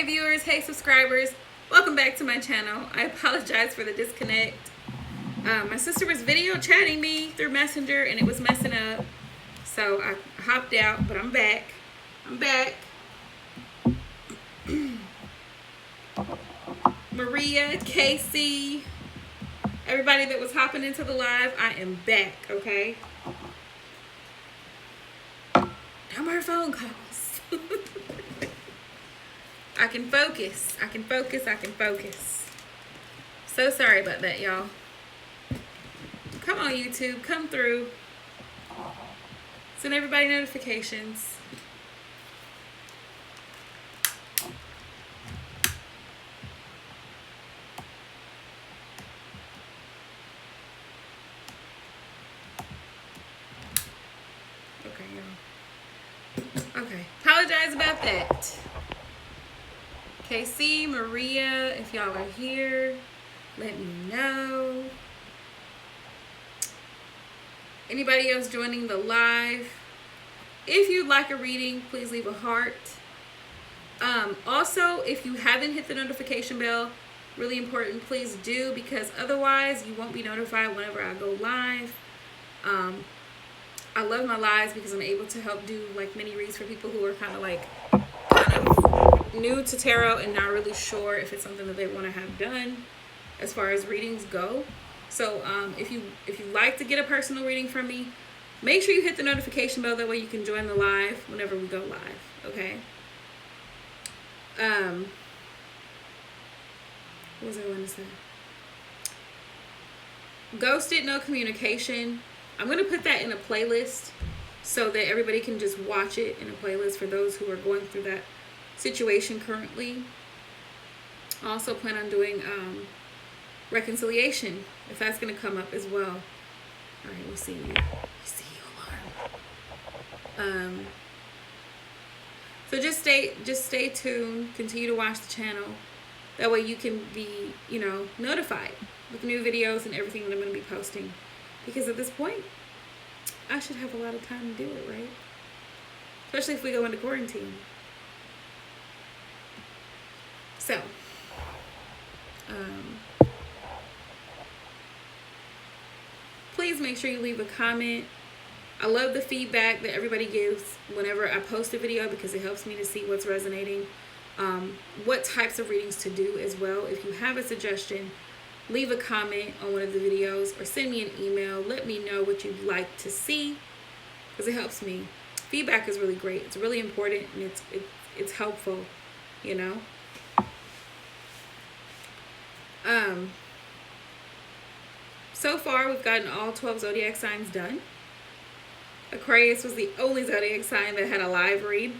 viewers, hey subscribers, welcome back to my channel. I apologize for the disconnect. My sister was video chatting me through Messenger and it was messing up, so I hopped out, but I'm back. Maria, Casey, everybody that was hopping into the live, I am back, okay? No more phone calls. I can focus. So sorry about that, y'all. Come on, YouTube. Come through. Send everybody notifications. Okay, y'all. Okay. Apologize about that. KC, Maria, if y'all are here, let me know. Anybody else joining the live? If you'd like a reading, please leave a heart. Also, if you haven't hit the notification bell, really important, please do, because otherwise you won't be notified whenever I go live. I love my lives because I'm able to help do like mini reads for people who are kind of new to tarot and not really sure if it's something that they want to have done as far as readings go. So if you like to get a personal reading from me, make sure you hit the notification bell. That way you can join the live whenever we go live. Okay. What was I going to say? Ghosted, no communication. I'm going to put that in a playlist so that everybody can just watch it in a playlist for those who are going through that situation currently. I also plan on doing reconciliation, if that's going to come up as well. All right, we'll see you. See you, alarm. So just stay tuned. Continue to watch the channel. That way you can be, notified with new videos and everything that I'm going to be posting. Because at this point, I should have a lot of time to do it, right? Especially if we go into quarantine. So, please make sure you leave a comment. I love the feedback that everybody gives whenever I post a video because it helps me to see what's resonating, what types of readings to do as well. If you have a suggestion, leave a comment on one of the videos or send me an email. Let me know what you'd like to see because it helps me. Feedback is really great. It's really important and it's helpful, So far, we've gotten all 12 zodiac signs done. Aquarius was the only zodiac sign that had a live read.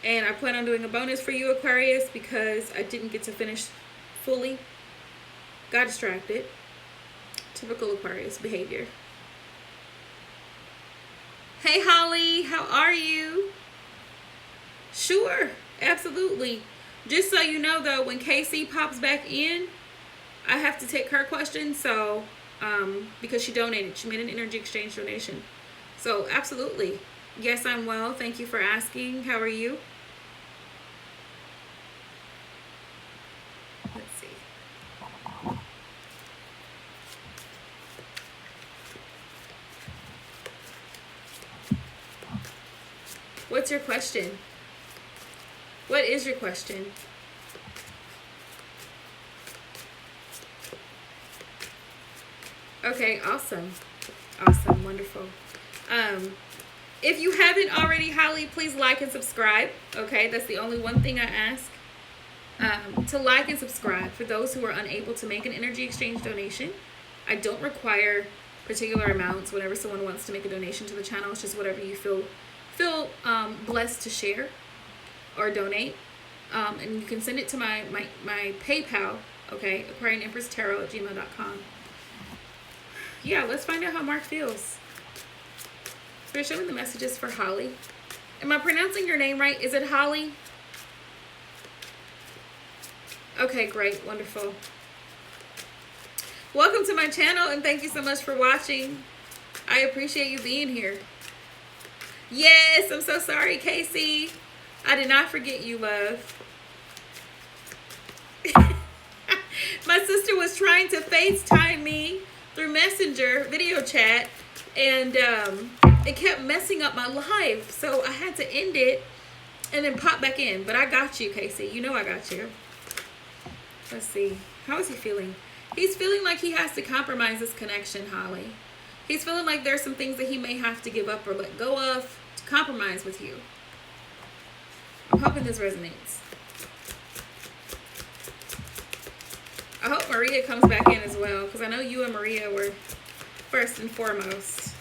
And I plan on doing a bonus for you, Aquarius, because I didn't get to finish fully. Got distracted. Typical Aquarius behavior. Hey, Holly, how are you? Sure, absolutely. Just so you know, though, when Casey pops back in, I have to take her question. So, because she donated, she made an energy exchange donation. So, absolutely. Yes, I'm well. Thank you for asking. How are you? Let's see. What's your question? What is your question? Okay, awesome. Awesome, wonderful. If you haven't already, Holly, please like and subscribe. Okay, that's the only one thing I ask. To like and subscribe for those who are unable to make an energy exchange donation. I don't require particular amounts whenever someone wants to make a donation to the channel. It's just whatever you feel blessed to share or donate. And you can send it to my PayPal, okay, AquarianEmpressTarot@gmail.com. Yeah, let's find out how Mark feels. So we're showing the messages for Holly. Am I pronouncing your name right? Is it Holly? Okay, great, wonderful. Welcome to my channel and thank you so much for watching. I appreciate you being here. Yes, I'm so sorry, Casey. I did not forget you, love. My sister was trying to FaceTime me through Messenger video chat, and it kept messing up my live, so I had to end it and then pop back in. But I got you, Casey. You know I got you. Let's see. How is he feeling? He's feeling like he has to compromise this connection, Holly. He's feeling like there's some things that he may have to give up or let go of to compromise with you. I'm hoping this resonates. I hope Maria comes back in as well, because I know you and Maria were first and foremost.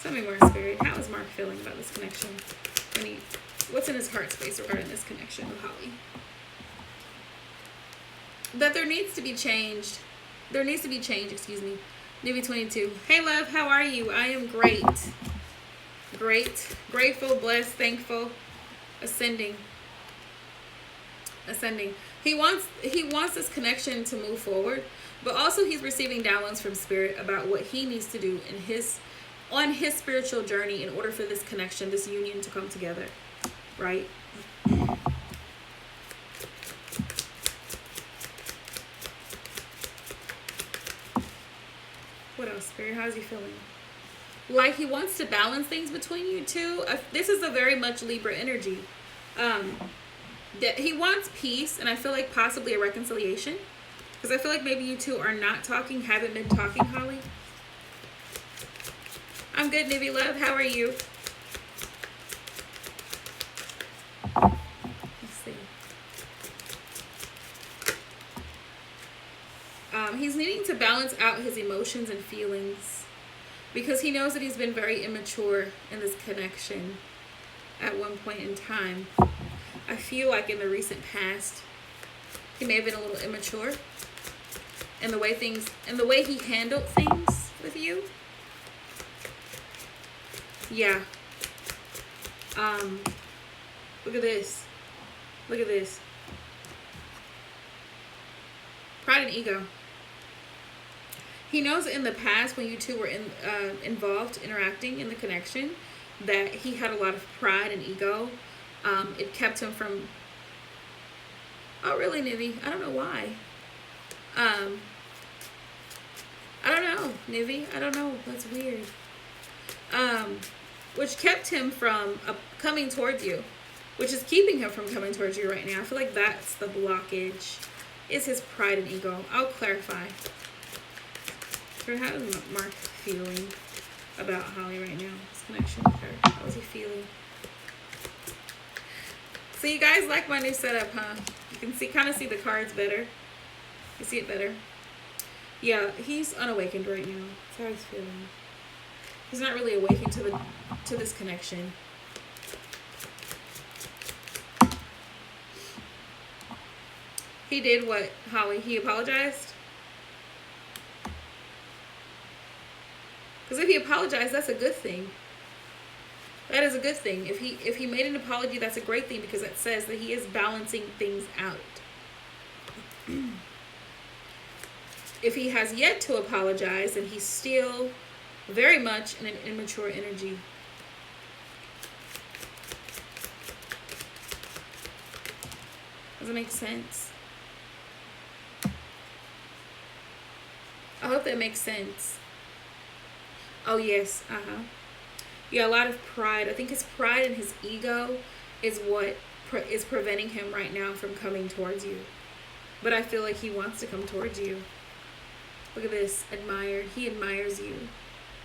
Tell me more, Spirit. How is Mark feeling about this connection? What's in his heart space regarding this connection with Holly? That there needs to be changed. There needs to be change, excuse me. Newbie 22. Hey, love, how are you? I am great. Great. Grateful, blessed, thankful. Ascending. He wants this connection to move forward, but also he's receiving downloads from Spirit about what he needs to do on his spiritual journey in order for this connection, this union to come together, right? What else, Spirit? How's he feeling? Like he wants to balance things between you two. This is a very much Libra energy. That he wants peace, and I feel like possibly a reconciliation, because I feel like maybe you two are not talking, haven't been talking, Holly. I'm good, Nibby love. How are you? Let's see. He's needing to balance out his emotions and feelings, because he knows that he's been very immature in this connection at one point in time. I feel like in the recent past, he may have been a little immature in the way he handled things with you. Yeah. Look at this. Look at this. Pride and ego. He knows in the past when you two were involved, interacting in the connection, that he had a lot of pride and ego. It kept him from... Oh, really, Nivy? I don't know why. I don't know, Nivy. I don't know. That's weird. Which kept him from coming towards you. Which is keeping him from coming towards you right now. I feel like that's the blockage. Is his pride and ego. I'll clarify. So how is Mark feeling about Holly right now? His connection with her. How is he feeling? So you guys like my new setup, huh? You can kind of see the cards better. You see it better? Yeah, he's unawakened right now. That's how he's feeling. He's not really awakened to this connection. He did what, Holly? He apologized? Because if he apologized, that's a good thing. That is a good thing. If he made an apology, that's a great thing, because it says that he is balancing things out. If he has yet to apologize, then he's still very much in an immature energy. Does it make sense? I hope that makes sense. Oh, yes. Yeah, a lot of pride. I think his pride and his ego is what is preventing him right now from coming towards you. But I feel like he wants to come towards you. Look at this. Admired. He admires you.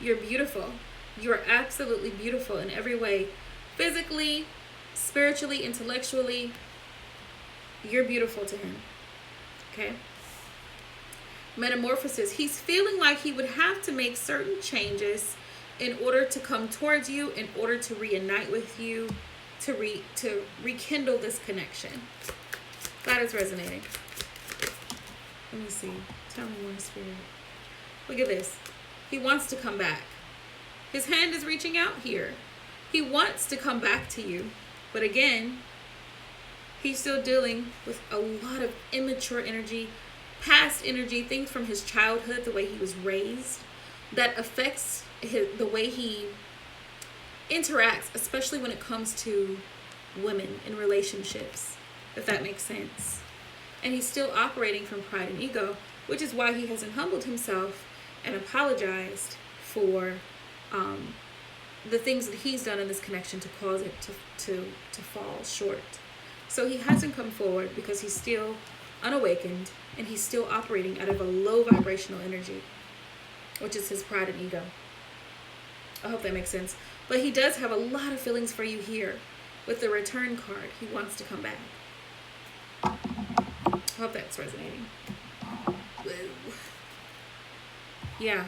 You're beautiful. You are absolutely beautiful in every way. Physically, spiritually, intellectually. You're beautiful to him. Okay? Metamorphosis. He's feeling like he would have to make certain changes in order to come towards you, in order to reunite with you, to rekindle this connection. That is resonating. Let me see. Tell me more, Spirit. Look at this. He wants to come back. His hand is reaching out here. He wants to come back to you. But again, he's still dealing with a lot of immature energy, past energy, things from his childhood, the way he was raised, that affects the way he interacts, especially when it comes to women in relationships, if that makes sense. And he's still operating from pride and ego, which is why he hasn't humbled himself and apologized for the things that he's done in this connection to cause it to fall short. So he hasn't come forward because he's still unawakened and he's still operating out of a low vibrational energy, which is his pride and ego. I hope that makes sense. But he does have a lot of feelings for you here. With the return card, he wants to come back. I hope that's resonating. Whoa. Yeah.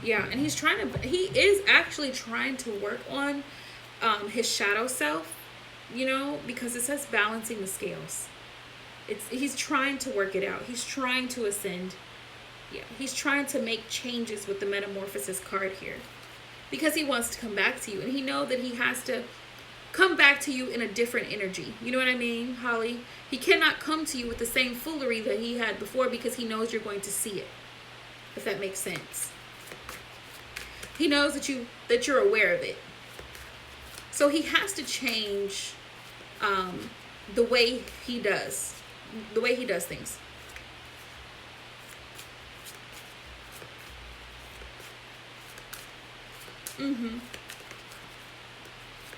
Yeah, and he is actually trying to work on his shadow self, you know, because it says balancing the scales. He's trying to work it out. He's trying to ascend. Yeah, he's trying to make changes with the metamorphosis card here because he wants to come back to you, and he knows that he has to come back to you in a different energy. You know what I mean, Holly? He cannot come to you with the same foolery that he had before because he knows you're going to see it, if that makes sense. He knows that you're aware of it. So he has to change the way he does things.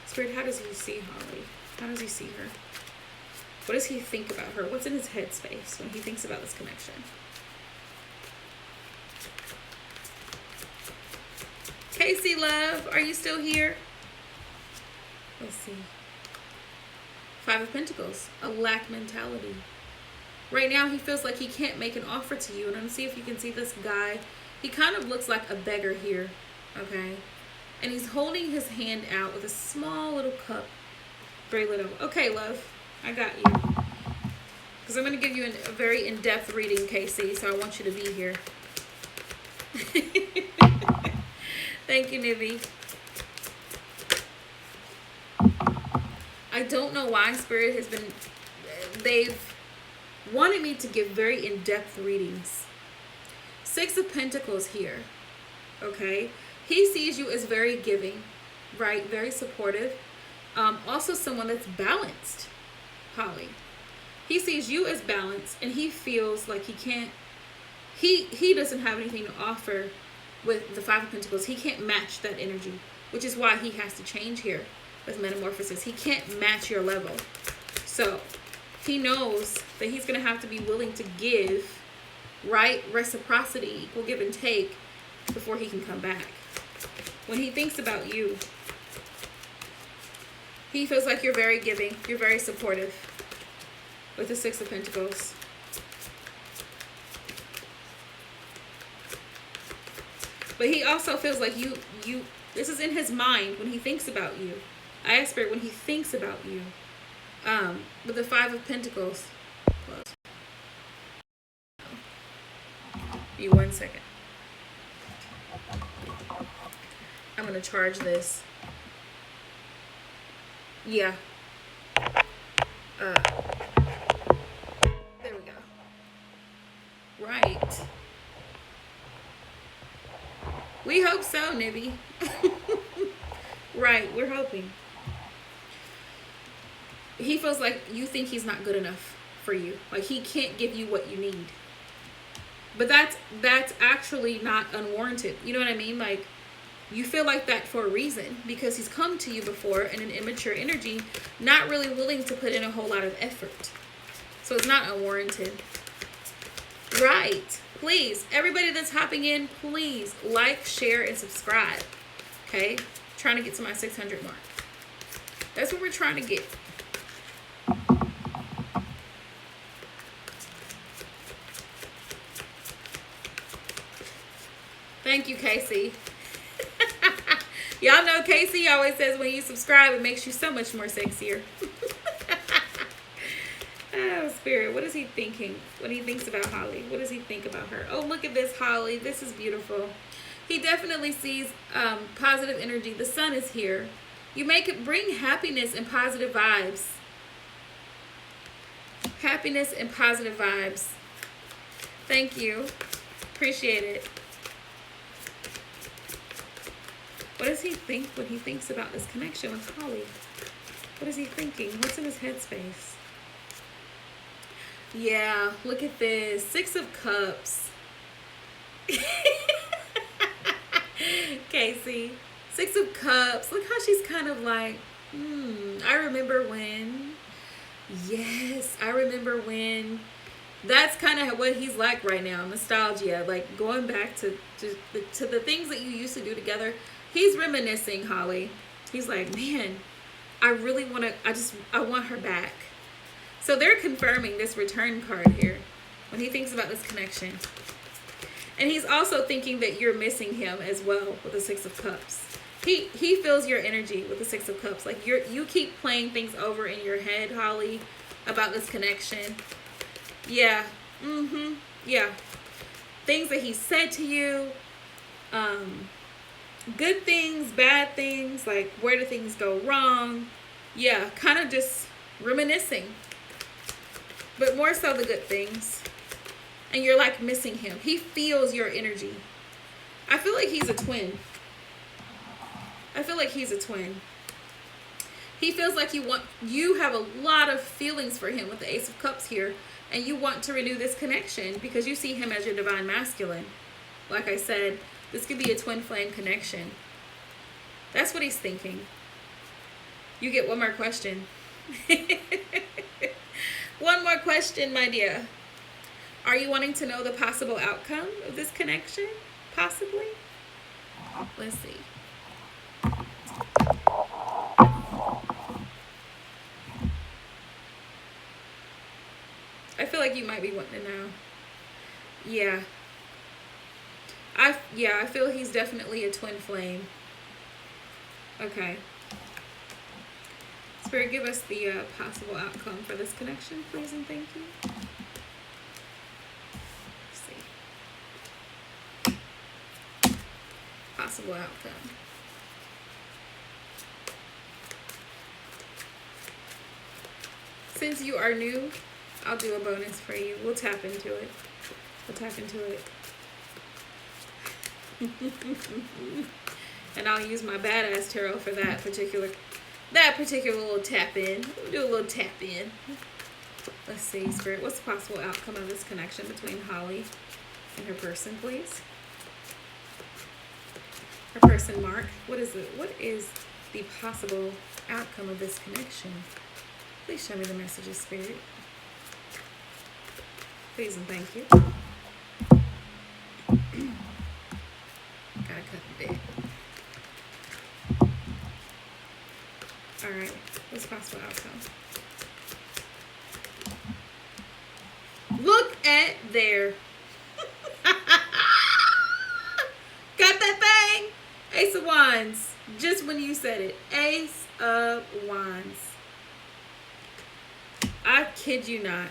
Spirit, how does he see Holly? How does he see her? What does he think about her? What's in his headspace when he thinks about this connection? Casey, love, are you still here? Let's see. 5 of Pentacles, a lack mentality. Right now, he feels like he can't make an offer to you. And I'm going to see if you can see this guy. He kind of looks like a beggar here, okay? And he's holding his hand out with a small little cup. Very little. Okay, love, I got you. Because I'm going to give you a very in-depth reading, Casey, so I want you to be here. Thank you, Nibby. I don't know why Spirit has been... They've wanted me to give very in-depth readings. 6 of Pentacles here. Okay? He sees you as very giving, right? Very supportive. Also someone that's balanced, Holly. He sees you as balanced, and he feels like he can't... He doesn't have anything to offer with the 5 of Pentacles. He can't match that energy, which is why he has to change here with metamorphosis. He can't match your level. So he knows that he's going to have to be willing to give, right? Reciprocity, equal give and take, before he can come back. When he thinks about you, he feels like you're very giving, you're very supportive with the 6 of Pentacles. But he also feels like you, this is in his mind when he thinks about you. I ask Spirit, when he thinks about you, with the 5 of Pentacles. Be 1 second. I'm going to charge this. Yeah. There we go. Right. We hope so, Nibby. Right, we're hoping. He feels like you think he's not good enough for you. Like he can't give you what you need. But that's actually not unwarranted. You know what I mean? Like, you feel like that for a reason, because he's come to you before in an immature energy, not really willing to put in a whole lot of effort. So it's not unwarranted. Right. Please, everybody that's hopping in, please like, share, and subscribe. Okay? Trying to get to my 600 mark. That's what we're trying to get. Thank you, Casey. Y'all know Casey always says when you subscribe, it makes you so much more sexier. Oh, Spirit, what is he thinking when he thinks about Holly? What does he think about her? Oh, look at this, Holly. This is beautiful. He definitely sees positive energy. The sun is here. You make it bring happiness and positive vibes. Happiness and positive vibes. Thank you. Appreciate it. What does he think when he thinks about this connection with Holly? What is he thinking? What's in his headspace? Yeah, look at this. Six of Cups. Casey. Six of Cups. Look how she's kind of like, I remember when. Yes, I remember when. That's kind of what he's like right now. Nostalgia. Like going back to the things that you used to do together. He's reminiscing, Holly. He's like, man, I really want to, I want her back. So they're confirming this return card here when he thinks about this connection. And he's also thinking that you're missing him as well with the Six of Cups. He feels your energy with the Six of Cups. Like you keep playing things over in your head, Holly, about this connection. Yeah. Yeah. Things that he said to you. Good things, bad things, like where do things go wrong? Yeah, kind of just reminiscing. But more so the good things. And you're like missing him. He feels your energy. I feel like he's a twin. He feels like you have a lot of feelings for him with the Ace of Cups here. And you want to renew this connection because you see him as your divine masculine. Like I said, this could be a twin flame connection. That's what he's thinking. You get one more question. One more question, my dear. Are you wanting to know the possible outcome of this connection? Possibly? Let's see. I feel like you might be wanting to know. Yeah. I feel he's definitely a twin flame. Okay. Spirit, give us the possible outcome for this connection, please and thank you. Let's see. Possible outcome. Since you are new, I'll do a bonus for you. We'll tap into it. And I'll use my badass tarot for that particular little tap in. We'll do a little tap in. Let's see, Spirit. What's the possible outcome of this connection between Holly and her person, please? Her person, Mark. What is the possible outcome of this connection? Please show me the messages, Spirit. Please and thank you. Gotta cut the bit. Alright, what's the possible outcome? Look at there. Got that thing? Ace of Wands. Just when you said it. Ace of Wands. I kid you not.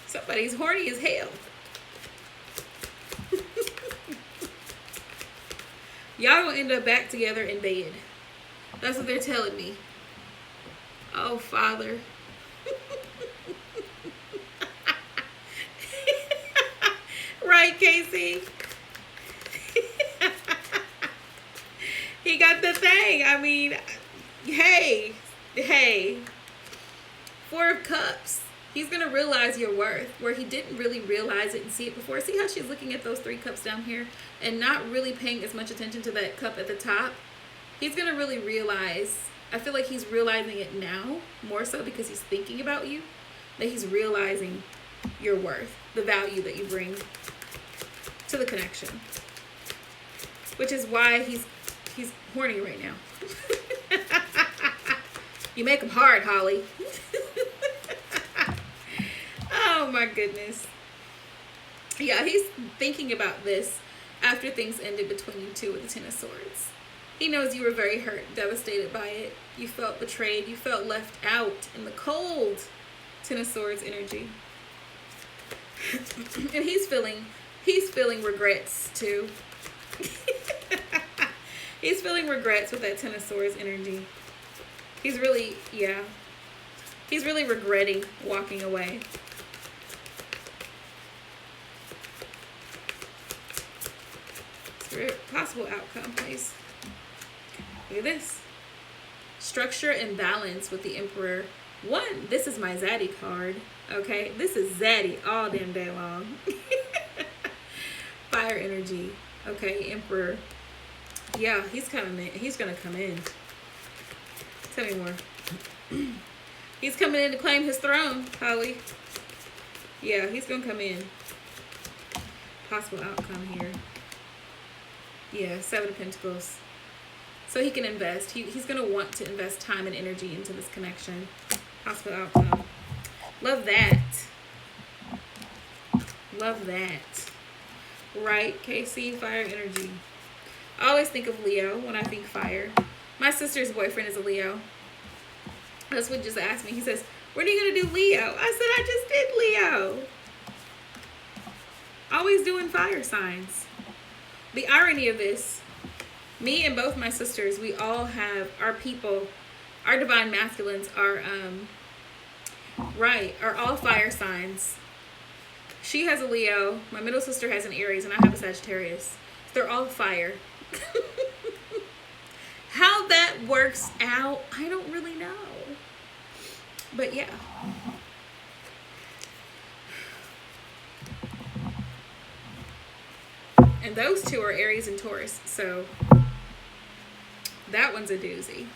Somebody's horny as hell. Y'all gonna end up back together in bed. That's what they're telling me. Oh, Father. Right, Casey? He got the thing. I mean, hey. Four of Cups. He's going to realize your worth where he didn't really realize it and see it before. See how she's looking at those 3 cups down here and not really paying as much attention to that cup at the top? He's going to really realize, I feel like he's realizing it now more so because he's thinking about you, that he's realizing your worth, the value that you bring to the connection, which is why he's horny right now. You make him hard, Holly. Oh my goodness. Yeah, he's thinking about this after things ended between you two with the Ten of Swords. He knows you were very hurt, devastated by it. You felt betrayed. You felt left out in the cold. Ten of Swords energy. And he's feeling regrets too. He's feeling regrets with that Ten of Swords energy. He's really regretting walking away. Possible outcome, please. Look at this. structure and balance with the Emperor. One, this is my Zaddy card. Okay, this is Zaddy all damn day long. Fire energy. Okay, Emperor. Yeah, he's coming in. He's gonna come in. Tell me more. He's coming in to claim his throne, Holly. Yeah, he's gonna come in. Possible outcome here. Yeah, 7 of Pentacles. So he can invest. He's gonna want to invest time and energy into this connection. Possible outcome. Love that. Love that. Right, KC, fire energy. I always think of Leo when I think fire. My sister's boyfriend is a Leo. That's what just asked me. He says, when are you going to do Leo? I said, I just did Leo. Always doing fire signs. The irony of this, me and both my sisters, we all have our people, our divine masculines are, are all fire signs. She has a Leo, my middle sister has an Aries, and I have a Sagittarius. They're all fire. How that works out, I don't really know. But yeah. And those two are Aries and Taurus, so that one's a doozy.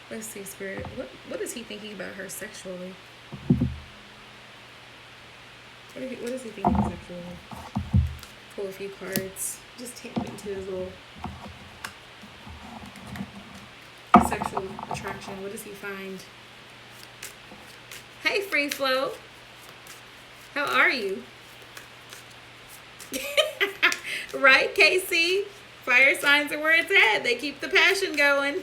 Let's see, Spirit. What is he thinking about her sexually? What is he thinking sexually? Pull a few cards. Just tap into his little sexual attraction. What does he find? Hey, Free Flow. How are you? Right, KC? Fire signs are where it's at. They keep the passion going.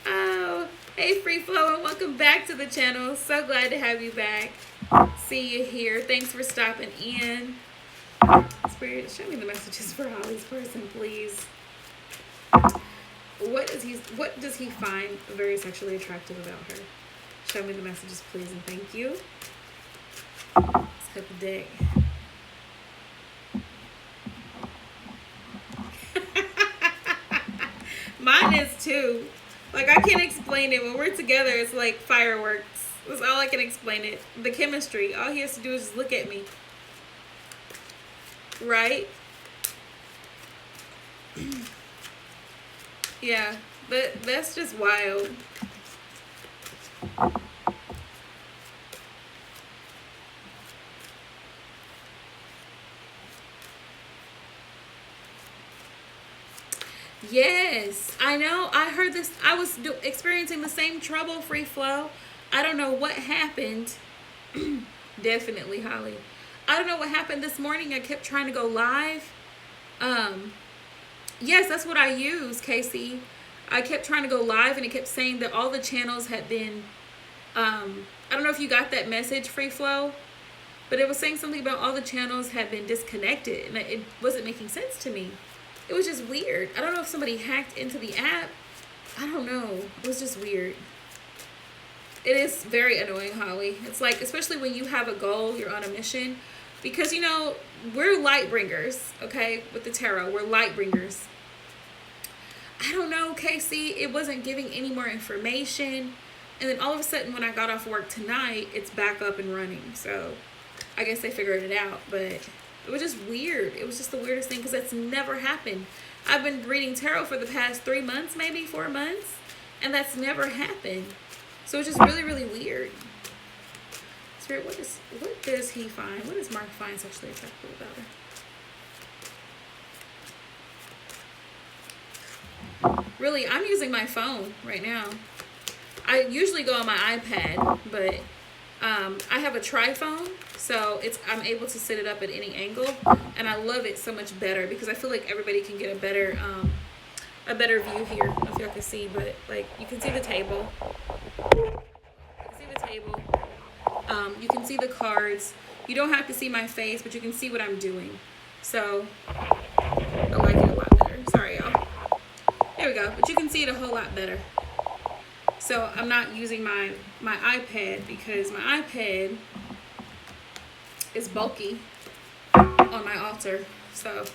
Oh, hey, Free Flow, and welcome back to the channel. So glad to have you back. See you here. Thanks for stopping in. Spirit, show me the messages for Holly's person, please. What does he find very sexually attractive about her? Show me the messages, please, and thank you. Let's cut the deck. Mine is too. Like, I can't explain it. When we're together, it's like fireworks. That's all I can explain it. The chemistry. All he has to do is just look at me. Right? Yeah, but that's just wild. Yes, I know. I heard this. I was experiencing the same trouble, Free Flow. I don't know what happened. Definitely, Holly. I don't know what happened this morning. I kept trying to go live. Yes, that's what I use, Casey. I kept trying to go live and it kept saying that all the channels had been, I don't know if you got that message, Free Flow, but it was saying something about all the channels had been disconnected and it wasn't making sense to me. It was just weird. I don't know if somebody hacked into the app. I don't know. It was just weird. It is very annoying, Holly. It's like, especially when you have a goal, you're on a mission. Because, you know, we're light bringers, okay? With the tarot, we're light bringers. I don't know, Casey. It wasn't giving any more information. And then all of a sudden, when I got off work tonight, it's back up and running. So, I guess they figured it out. But it was just weird. It was just the weirdest thing because that's never happened. I've been reading tarot for the past 3 months, maybe 4 months. And that's never happened. So it's just really, really weird. Spirit, what does he find? What does Mark find sexually attractive about her? Really, I'm using my phone right now. I usually go on my iPad, but I have a triphone, so I'm able to set it up at any angle, and I love it so much better because I feel like everybody can get a better view here. I don't know if y'all can see, but like you can see the table. You can see the cards. You don't have to see my face, but you can see what I'm doing. So I like it a lot better. Sorry, y'all. There we go. But you can see it a whole lot better. So I'm not using my iPad because my iPad is bulky on my altar. So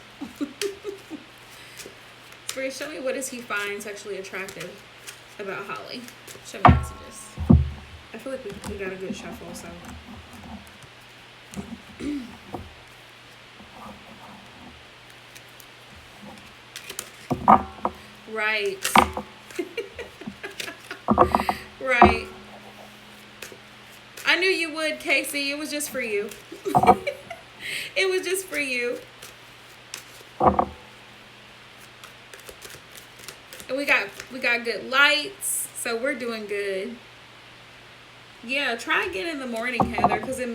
Spirit, show me what does he find sexually attractive about Holly. Show me messages. I feel like we got a good shuffle, so. Right. Right. I knew you would, Casey. It was just for you. It was just for you. And we got good lights, so we're doing good. Yeah, try again in the morning, Heather, because it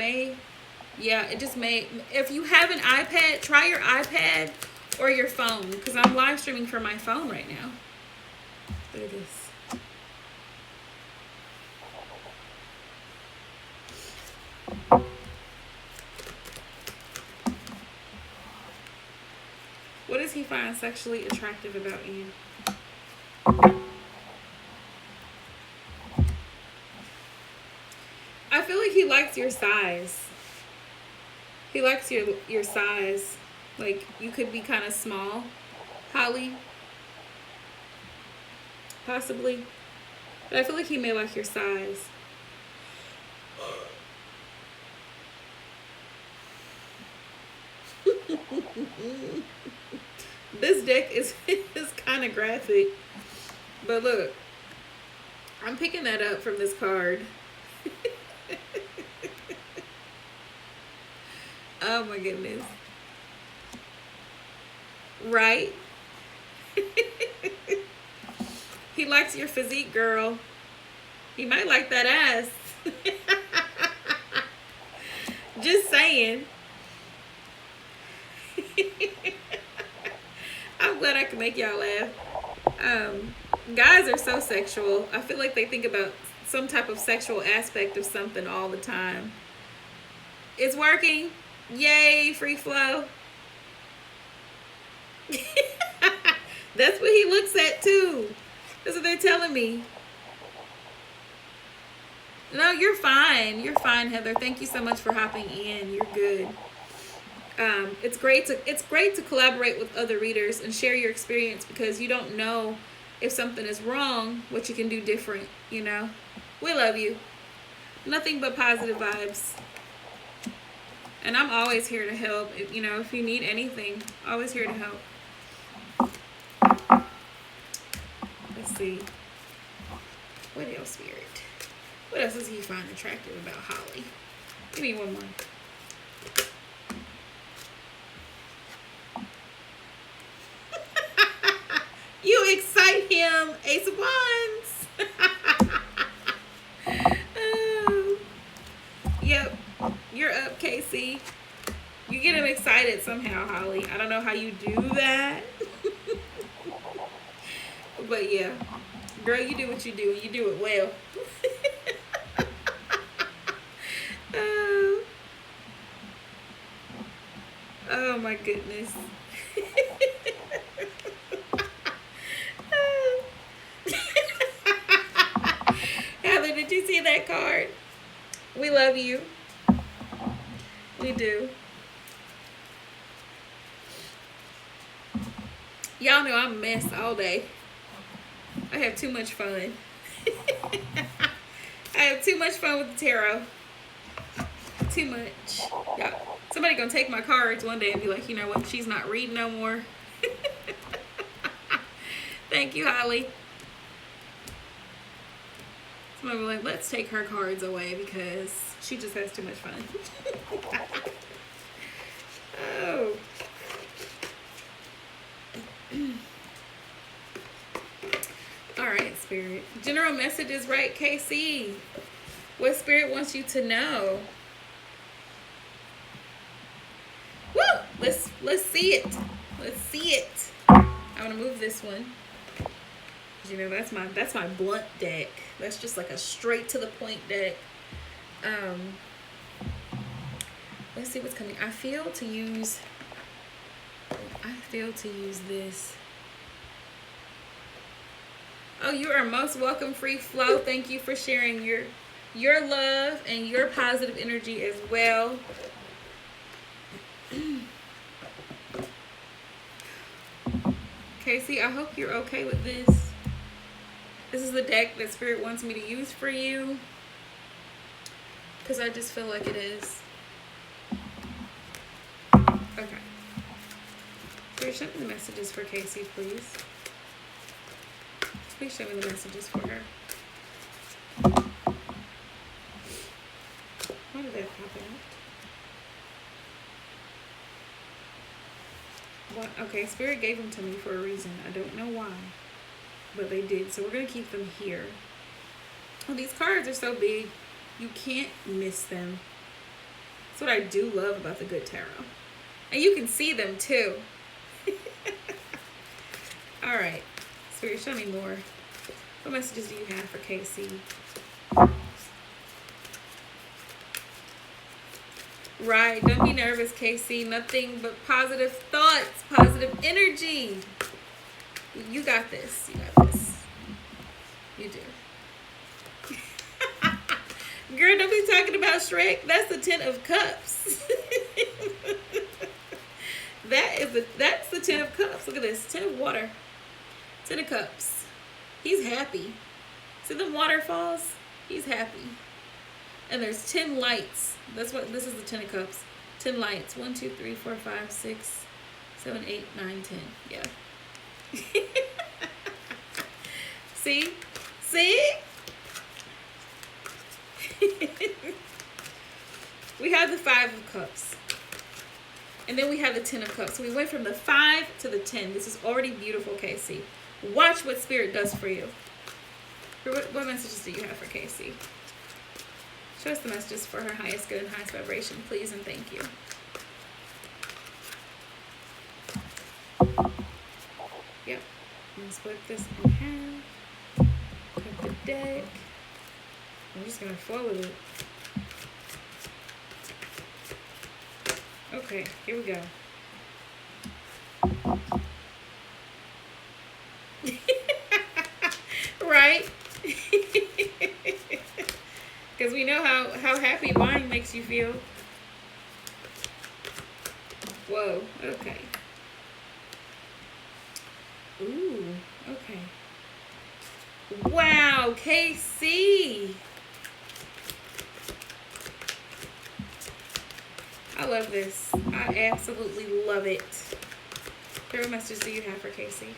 just may. If you have an iPad, try your iPad or your phone, because I'm live streaming from my phone right now. Look at this. What does he find sexually attractive about you? I feel like he likes your size. He likes your size. Like, you could be kind of small, Holly. Possibly. But I feel like he may like your size. This deck is kind of graphic. But look, I'm picking that up from this card. Oh my goodness. Right? He likes your physique, girl. He might like that ass. Just saying. I'm glad I can make y'all laugh. Guys are so sexual. I feel like they think about some type of sexual aspect of something all the time. It's working. Yay, free flow. That's what he looks at too. That's what they're telling me. No, you're fine. You're fine, Heather. Thank you so much for hopping in. You're good. It's great to collaborate with other readers and share your experience, because you don't know if something is wrong, what you can do different, you know. We love you. Nothing but positive vibes. And I'm always here to help. You know, if you need anything, always here to help. Let's see. What else, Spirit? What else does he find attractive about Holly? Give me one more. You excite him, Ace of Wands. Oh. Yep, you're up, Casey. You get him excited somehow, Holly. I don't know how you do that. But yeah, girl, you do what you do, and you do it well. Oh my goodness. Heather, did you see that card? We love you. We do. Y'all know I'm a mess all day. I have too much fun. I have too much fun with the tarot. Too much. Yeah. Somebody gonna take my cards one day and be like, you know what? She's not reading no more. Thank you, Holly. Somebody will be like, let's take her cards away because she just has too much fun. Oh. All right, Spirit. General messages, right, KC? What Spirit wants you to know? Woo! Let's see it. Let's see it. I'm gonna move this one. You know, that's my blunt deck. That's just like a straight to the point deck. Let's see what's coming. I feel to use this. Oh, you are most welcome, Free Flow. Thank you for sharing your love and your positive energy as well. Casey, I hope you're okay with this. This is the deck that Spirit wants me to use for you. Because I just feel like it is. Okay. Spirit, show me the messages for Casey, please. Please show me the messages for her. Why did that pop out? What? Okay, Spirit gave them to me for a reason. I don't know why, but they did. So we're going to keep them here. Well, these cards are so big, you can't miss them. That's what I do love about the Good Tarot. And you can see them too. All right. Spirit, show me more. What messages do you have for Casey? Right. Don't be nervous, Casey. Nothing but positive thoughts, positive energy. You got this. You got this. You do. Girl, don't be talking about Shrek. That's the Ten of Cups. That's the Ten of Cups. Look at this. Ten of Water. Ten of Cups. He's happy. See them waterfalls? He's happy. And there's 10 lights. That's what this is, the Ten of Cups. 10 lights. 1, 2, 3, 4, 5, 6, 7, 8, 9, 10. Yeah. See? See? We have the 5 of Cups. And then we have the 10 of Cups. So we went from the 5 to the 10. This is already beautiful, Casey. Watch what Spirit does for you. What messages do you have for Casey? Show us the messages for her highest good and highest vibration, please, and thank you. Yep. I'm going to split this in half. Cut the deck. I'm just going to flow with it. Okay, here we go. Right? Because we know how happy wine makes you feel. Whoa, okay. Ooh, okay. Wow, KC. I love this. I absolutely love it. What messages do you have for Casey?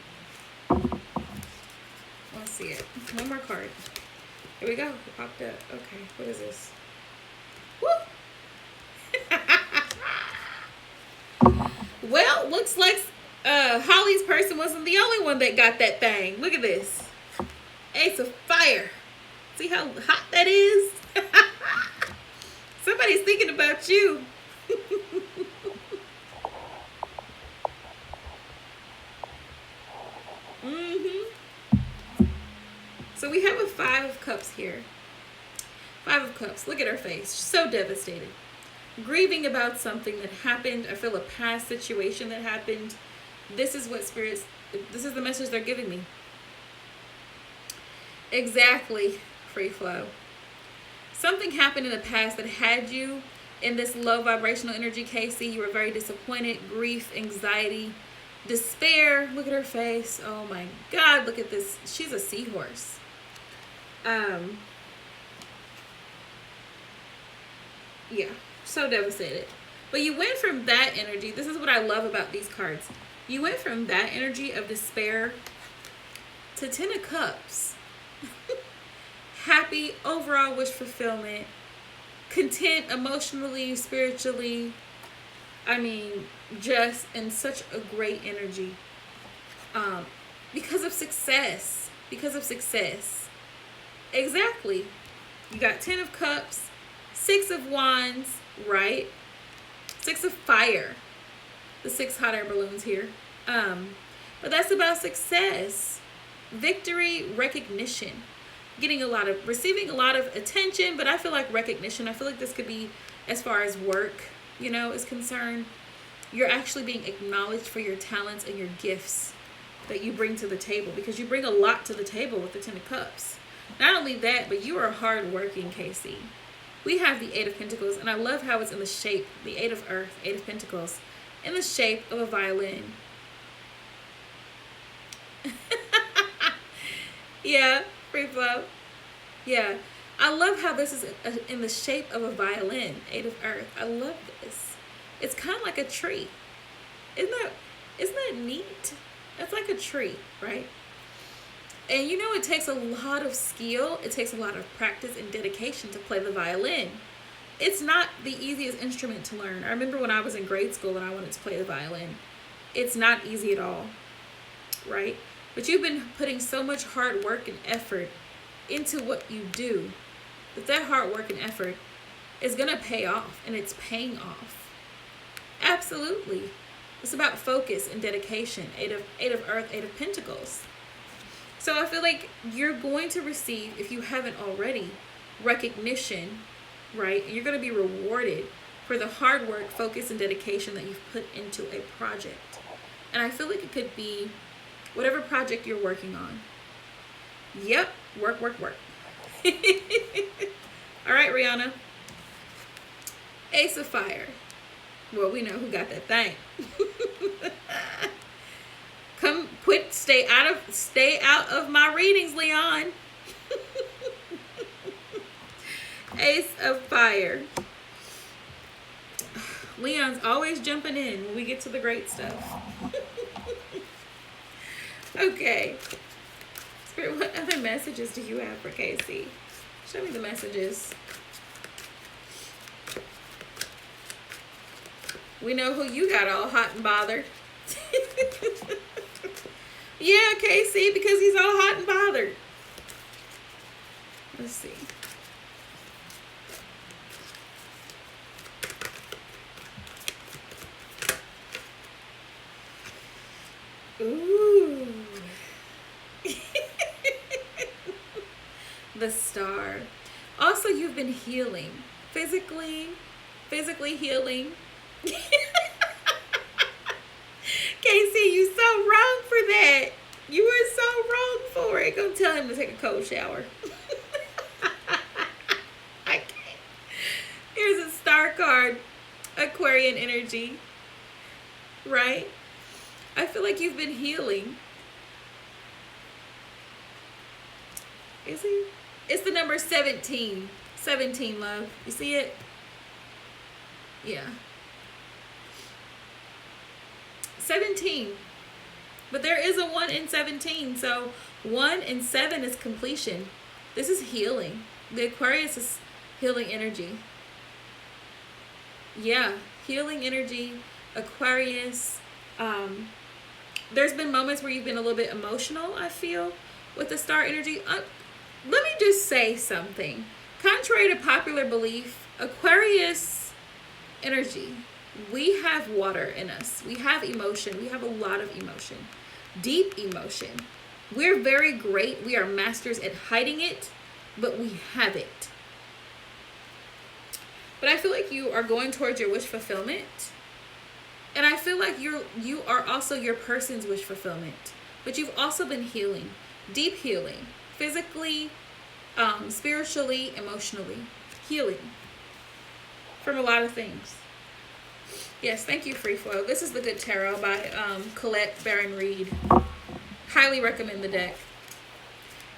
Let's see it. One more card. Here we go. It popped up. Okay, what is this? Woo! Well, looks like Holly's person wasn't the only one that got that thing. Look at this. Ace of Fire. See how hot that is? Somebody's thinking about you. So we have a 5 of Cups here. 5 of Cups. Look at her face. She's so devastated. Grieving about something that happened. I feel a past situation that happened. This is what spirits, this is the message they're giving me. Exactly. Free flow. Something happened in the past that had you in this low vibrational energy, Casey. You were very disappointed. Grief, anxiety, despair. Look at her face. Oh my God. Look at this. She's a seahorse. Yeah, so devastated. But you went from that energy. This is what I love about these cards. You went from that energy of despair to 10 of Cups. Happy, overall wish fulfillment, content emotionally, spiritually. I mean, just in such a great energy. Because of success. Because of success. Exactly. You got 10 of Cups, 6 of Wands, right? 6 of Fire. The 6 hot air balloons here. But that's about success, victory, recognition, receiving a lot of attention, but I feel like recognition. I feel like this could be as far as work, is concerned. You're actually being acknowledged for your talents and your gifts that you bring to the table, because you bring a lot to the table with the 10 of Cups. Not only that, but you are hardworking, Casey. We have the 8 of Pentacles, and I love how it's in the shape, the 8 of Earth, 8 of Pentacles, in the shape of a violin. Yeah, free flow. Yeah. I love how this is in the shape of a violin, Eight of Earth. I love this. It's kind of like a tree. Isn't that, isn't that neat? It's like a tree, right? And you know, it takes a lot of skill, it takes a lot of practice and dedication to play the violin. It's not the easiest instrument to learn. I remember when I was in grade school and I wanted to play the violin. It's not easy at all, right? But you've been putting so much hard work and effort into what you do that hard work and effort is going to pay off, and it's paying off. Absolutely. It's about focus and dedication. Eight of Earth, Eight of Pentacles. So I feel like you're going to receive, if you haven't already, recognition, right? And you're going to be rewarded for the hard work, focus, and dedication that you've put into a project. And I feel like it could be whatever project you're working on. Yep, work, work, work. All right, Rihanna. Ace of Fire. Well, we know who got that thing. Stay out of my readings, Leon. Ace of Fire. Leon's always jumping in when we get to the great stuff. Okay. Spirit, what other messages do you have for Casey? Show me the messages. We know who you got all hot and bothered. Yeah, Casey, because he's all hot and bothered. Let's see. Ooh. The Star. Also, you've been healing. Physically healing. Casey, you so wrong for that. You were so wrong for it. Go tell him to take a cold shower. I can't. Here's a star card. Aquarian energy. Right? I feel like you've been healing. Is he? It's the number 17. 17, love. You see it? Yeah. 17. But there is a 1 in 17. So 1 and 7 is completion. This is healing. The Aquarius is healing energy. Yeah. Healing energy. Aquarius. There's been moments where you've been a little bit emotional, I feel, with the star energy. Let me just say something. Contrary to popular belief, Aquarius energy, we have water in us. We have emotion. We have a lot of emotion. Deep emotion. We're very great. We are masters at hiding it, but we have it. But I feel like you are going towards your wish fulfillment. And I feel like you are also your person's wish fulfillment. But you've also been healing. Deep healing. Physically, spiritually, emotionally. Healing. From a lot of things. Yes, thank you, Free Flow. This is The Good Tarot by Colette Baron Reed. Highly recommend the deck.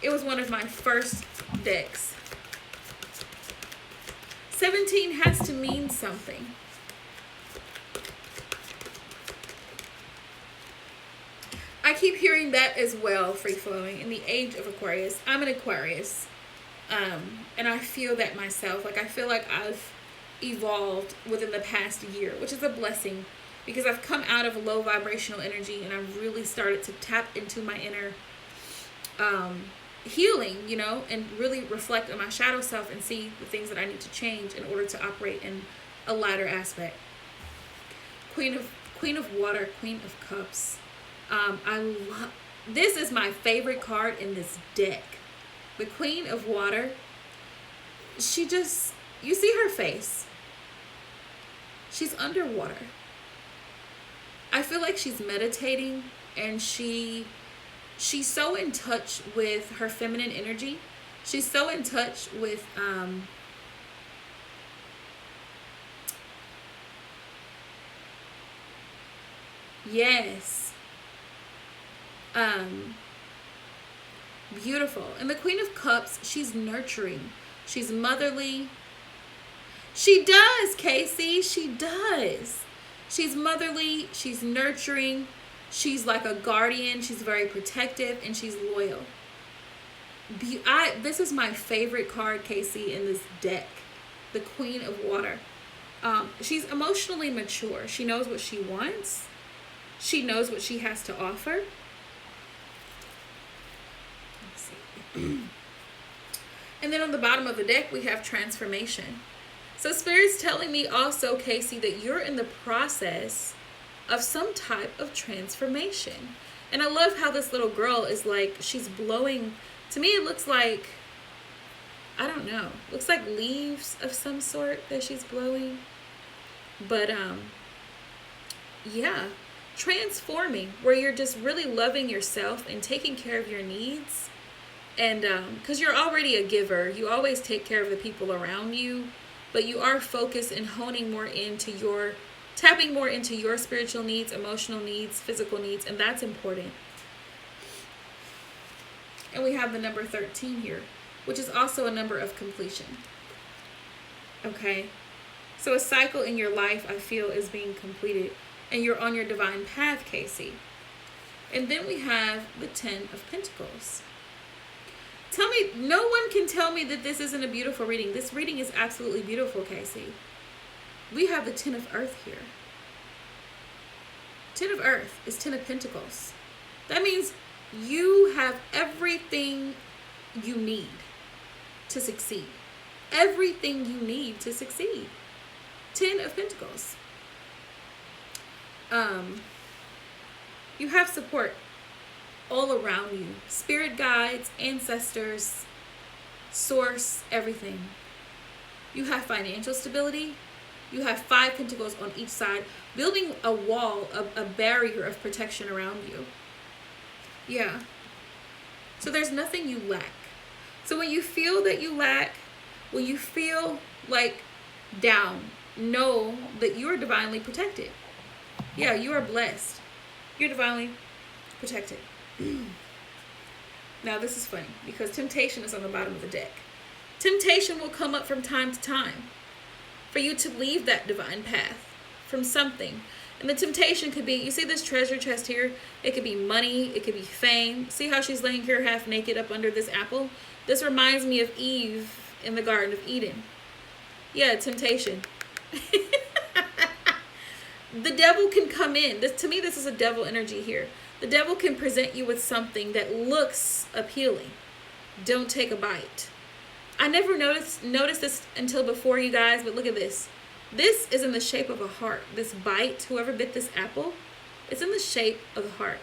It was one of my first decks. 17 has to mean something. I keep hearing that as well, Free Flowing. In the age of Aquarius. I'm an Aquarius. And I feel that myself. Like, I feel like I've evolved within the past year, which is a blessing, because I've come out of low vibrational energy and I've really started to tap into my inner healing, you know, and really reflect on my shadow self and see the things that I need to change in order to operate in a lighter aspect. Queen of Water, Queen of Cups. I love, this is my favorite card in this deck. The Queen of Water. She just, you see her face. She's underwater. I feel like she's meditating, and she's so in touch with her feminine energy. She's so in touch with yes. Beautiful. And the Queen of Cups, she's nurturing. She's motherly. She does, Casey. She does. She's motherly. She's nurturing. She's like a guardian. She's very protective, and she's loyal. This is my favorite card, Casey, in this deck. The Queen of Water. She's emotionally mature. She knows what she wants. She knows what she has to offer. Let's see. And then on the bottom of the deck, we have transformation. So Spirit's telling me also, Casey, that you're in the process of some type of transformation. And I love how this little girl is like, she's blowing. To me, it looks like, I don't know, looks like leaves of some sort that she's blowing. But, yeah, transforming, where you're just really loving yourself and taking care of your needs. And, because you're already a giver, you always take care of the people around you, but you are focused and honing more into tapping more into your spiritual needs, emotional needs, physical needs, and that's important. And we have the number 13 here, which is also a number of completion. Okay? So a cycle in your life, I feel, is being completed, and you're on your divine path, Casey. And then we have the 10 of Pentacles. Tell me, no one can tell me that this isn't a beautiful reading. This reading is absolutely beautiful, Casey. We have the 10 of Earth here. 10 of Earth is 10 of Pentacles. That means you have everything you need to succeed. Everything you need to succeed. 10 of Pentacles. You have support all around you. Spirit guides, ancestors, source, everything. You have financial stability. You have 5 pentacles on each side, building a wall, a barrier of protection around you. Yeah. So there's nothing you lack. So when you feel that you lack, when you feel like down, know that you are divinely protected. Yeah, you are blessed. You're divinely protected. Now this is funny because temptation is on the bottom of the deck. Temptation will come up from time to time for you to leave that divine path from something. And the temptation could be, you see this treasure chest here? It could be money. It could be fame. See how she's laying here half naked up under this apple? This reminds me of Eve in the Garden of Eden. Yeah, temptation. The devil can come in. To me, this is a devil energy here. The devil can present you with something that looks appealing. Don't take a bite. I never noticed this until before, you guys, but look at this. This is in the shape of a heart. This bite, whoever bit this apple, it's in the shape of a heart.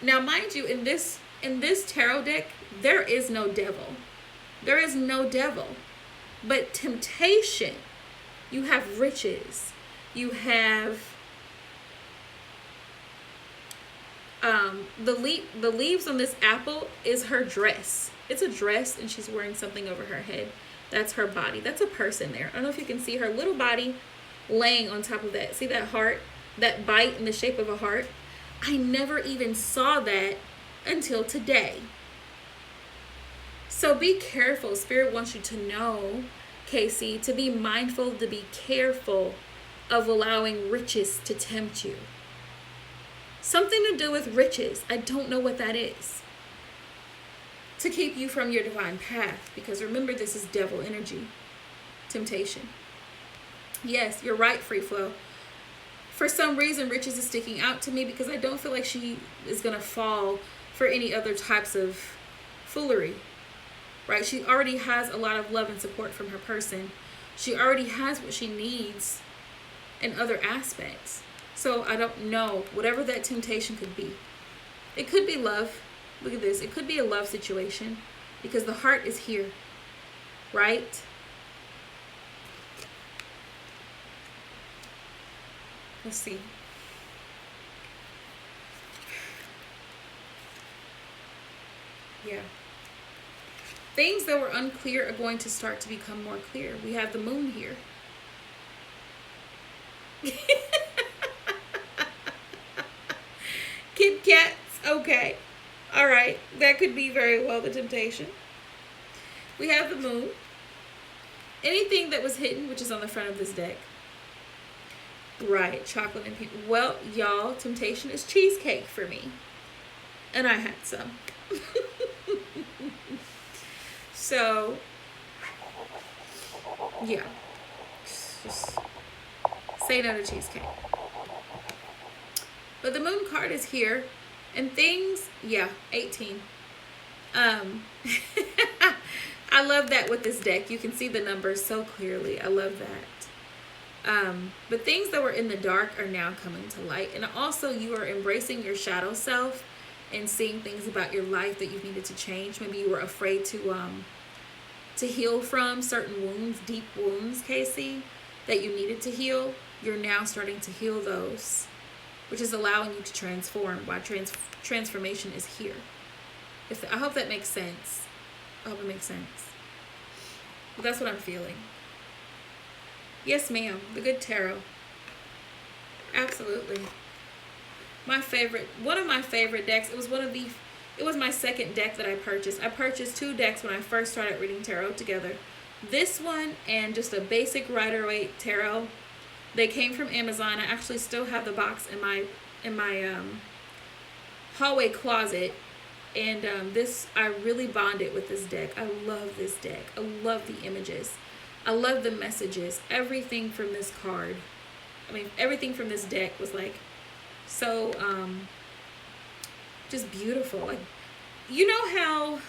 Now, mind you, in this tarot deck, there is no devil. There is no devil. But temptation, you have riches. You have the leaves on this apple is her dress. It's a dress, and she's wearing something over her head. That's her body. That's a person there. I don't know if you can see her little body laying on top of that. See that heart? That bite in the shape of a heart? I never even saw that until today. So be careful. Spirit wants you to know, Casey, to be mindful, to be careful of allowing riches to tempt you. Something to do with riches. I don't know what that is. To keep you from your divine path. Because remember, this is devil energy. Temptation. Yes, you're right, Free Flow. For some reason, riches is sticking out to me because I don't feel like she is going to fall for any other types of foolery. Right? She already has a lot of love and support from her person. She already has what she needs in other aspects. So I don't know. Whatever that temptation could be. It could be love. Look at this. It could be a love situation because the heart is here. Right? Let's see. Yeah. Things that were unclear are going to start to become more clear. We have the moon here. Kit Kats. Okay. All right, that could be very well the temptation. We have the moon. Anything that was hidden, which is on the front of this deck. Right, chocolate and pink. Well, y'all, temptation is cheesecake for me. And I had some. So, yeah. Just say no to cheesecake. But the moon card is here. And things, yeah, 18. I love that with this deck. You can see the numbers so clearly. I love that. But things that were in the dark are now coming to light. And also you are embracing your shadow self and seeing things about your life that you needed to change. Maybe you were afraid to heal from certain wounds, deep wounds, Casey, that you needed to heal. You're now starting to heal those, which is allowing you to transform. Why transformation is here. I hope that makes sense. I hope it makes sense. But that's what I'm feeling. Yes, ma'am. The good tarot. Absolutely. One of my favorite decks. It was my second deck that I purchased. I purchased 2 decks when I first started reading tarot together. This one and just a basic Rider-Waite tarot. They came from Amazon. I actually still have the box in my hallway closet. And I really bonded with this deck. I love this deck. I love the images. I love the messages. Everything from this card. Everything from this deck was like so just beautiful. Like, you know how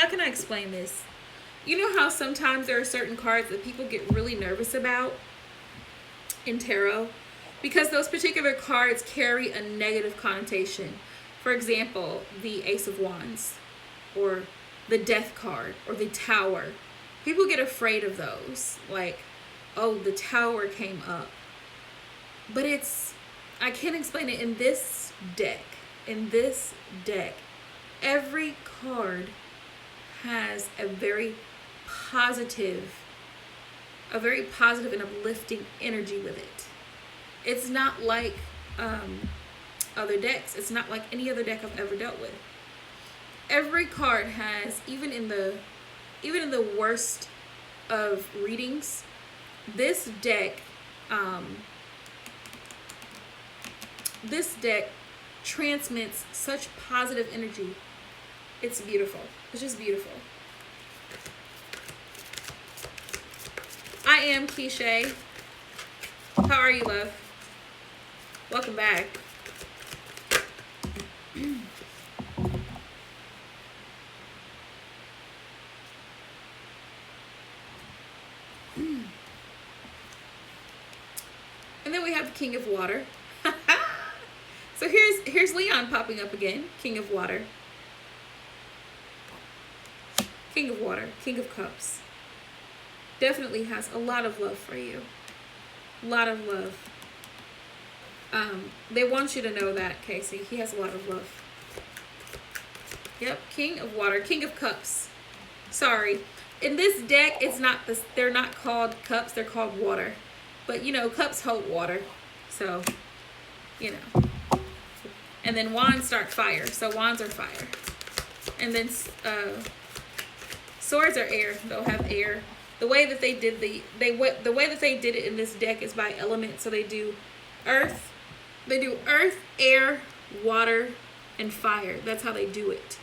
can I explain this? You know how sometimes there are certain cards that people get really nervous about in tarot because those particular cards carry a negative connotation. For example, the Ace of Wands or the Death card or the Tower. People get afraid of those. Like, oh, the Tower came up. But I can't explain it. In this deck, every card has a very positive and uplifting energy with it. It's not like other decks. It's not like any other deck I've ever dealt with. Every card has, even in the worst of readings, this deck transmits such positive energy. It's beautiful. It's just beautiful. I am Keisha. How are you, love? Welcome back. And then we have the King of Water. So here's Leon popping up again. King of Water. King of Water. King of Cups. Definitely has a lot of love for you. A lot of love. They want you to know that, Casey. He has a lot of love. Yep, King of Water, King of Cups. Sorry. In this deck, they're not called cups, they're called water. But, cups hold water. So, And then wands start fire. So wands are fire. And then swords are air. They'll have air. The way that they did it in this deck is by element. So they do earth. They do earth, air, water, and fire. That's how they do it.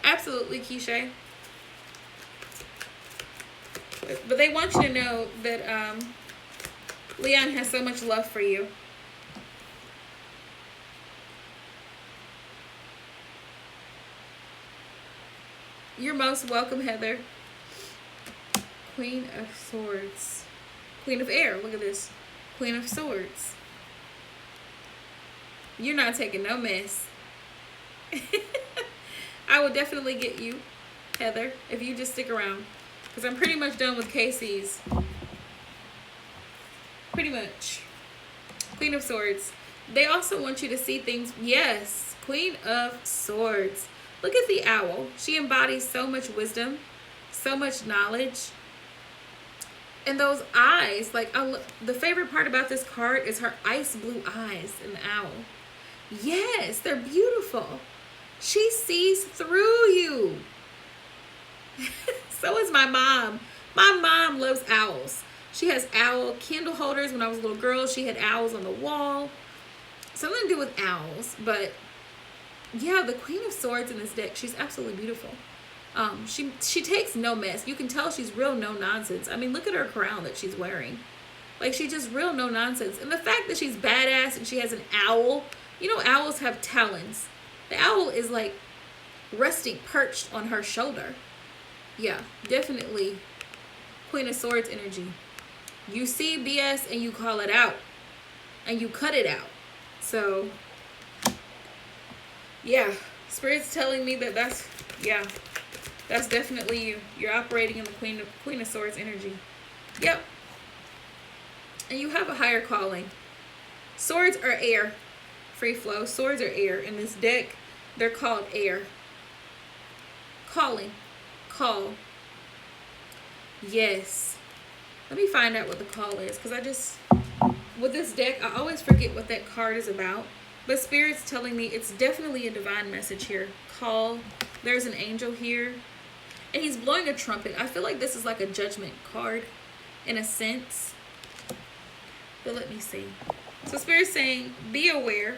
Absolutely, Keisha. But they want you to know that Leon has so much love for you. You're most welcome, Heather. Queen of Swords. Queen of Air. Look at this. Queen of Swords. You're not taking no mess. I will definitely get you, Heather, if you just stick around. Because I'm pretty much done with Casey's. Pretty much. Queen of Swords. They also want you to see things. Yes. Queen of Swords. Look at the owl. She embodies so much wisdom, so much knowledge. And those eyes, the favorite part about this card is her ice blue eyes in the owl. Yes, they're beautiful. She sees through you. So is my mom. My mom loves owls. She has owl candle holders. When I was a little girl, she had owls on the wall. Something to do with owls. But yeah, the Queen of Swords in this deck, she's absolutely beautiful. She takes no mess. You can tell she's real no nonsense. I mean, look at her crown that she's wearing. Like, she's just real no nonsense. And the fact that she's badass and she has an owl. You know, owls have talons. The owl is like resting perched on her shoulder. Yeah, definitely Queen of Swords energy. You see BS and you call it out. And you cut it out. So, yeah. Spirit's telling me that that's definitely you. You're operating in the Queen of Swords energy. Yep. And you have a higher calling. Swords are air. Free flow. Swords are air. In this deck, they're called air. Calling. Call. Yes. Let me find out what the call is. Because with this deck, I always forget what that card is about. But Spirit's telling me it's definitely a divine message here. Call. There's an angel here. And he's blowing a trumpet. I feel like this is like a judgment card in a sense. But let me see. So Spirit's saying, be aware.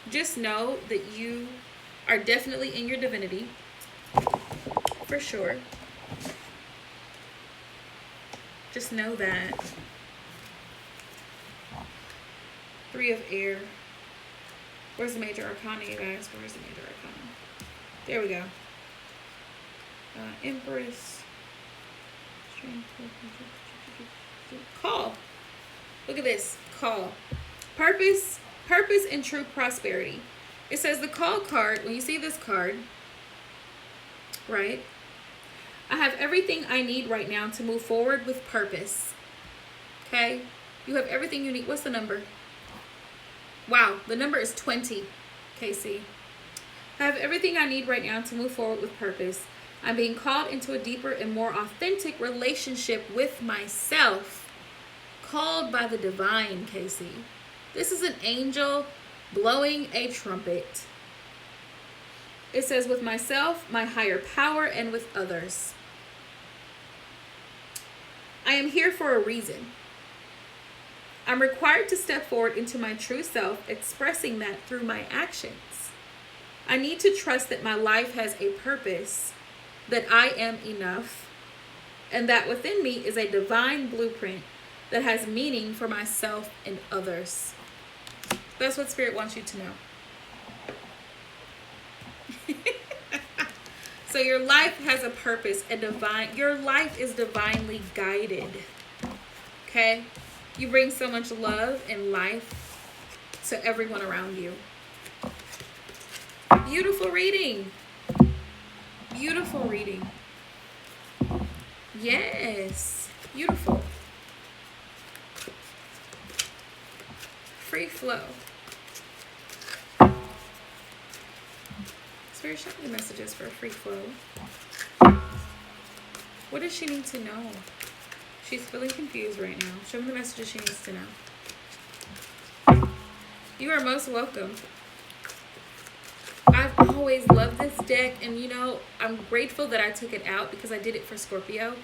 Just know that you are definitely in your divinity. For sure. Just know that. Three of air. Where's the major arcana, you guys? Where's the major arcana? There we go. Empress. Call. Look at this. Call. Purpose and true prosperity. It says the call card, when you see this card, right? I have everything I need right now to move forward with purpose. Okay? You have everything you need. What's the number? Wow, the number is 20, KC. I have everything I need right now to move forward with purpose. I'm being called into a deeper and more authentic relationship with myself. Called by the divine, KC. This is an angel blowing a trumpet. It says, with myself, my higher power, and with others. I am here for a reason. I'm required to step forward into my true self, expressing that through my actions. I need to trust that my life has a purpose, that I am enough, and that within me is a divine blueprint that has meaning for myself and others. That's what Spirit wants you to know. So your life has a purpose, your life is divinely guided. Okay? You bring so much love and life to everyone around you. Beautiful reading. Beautiful reading. Yes. Beautiful. Free flow. Spirit, show me the messages for free flow. What does she need to know? She's feeling confused right now. Show me the messages she needs to know. You are most welcome. I've always loved this deck, and you know, I'm grateful that I took it out because I did it for Scorpio,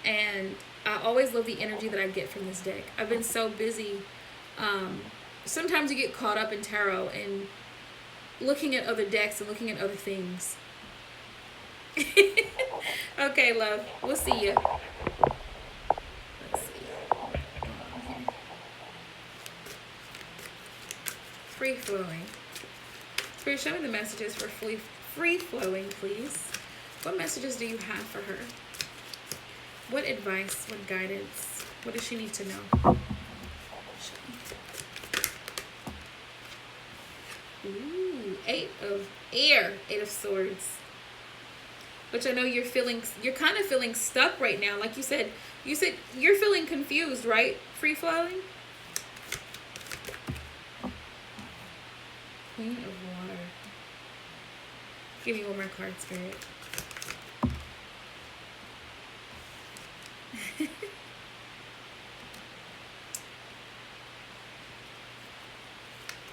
and I always love the energy that I get from this deck. I've been so busy. Sometimes you get caught up in tarot and looking at other decks and looking at other things. Okay, love. We'll see you. Let's see. Free flowing. Spirit, show me the messages for free flowing, please. What messages do you have for her? What advice, what guidance? What does she need to know? Ooh, 8 of air, 8 of swords. Which I know you're kind of feeling stuck right now. Like you said you're feeling confused, right? Free flowing. Queen of water. Give me one more card, Spirit.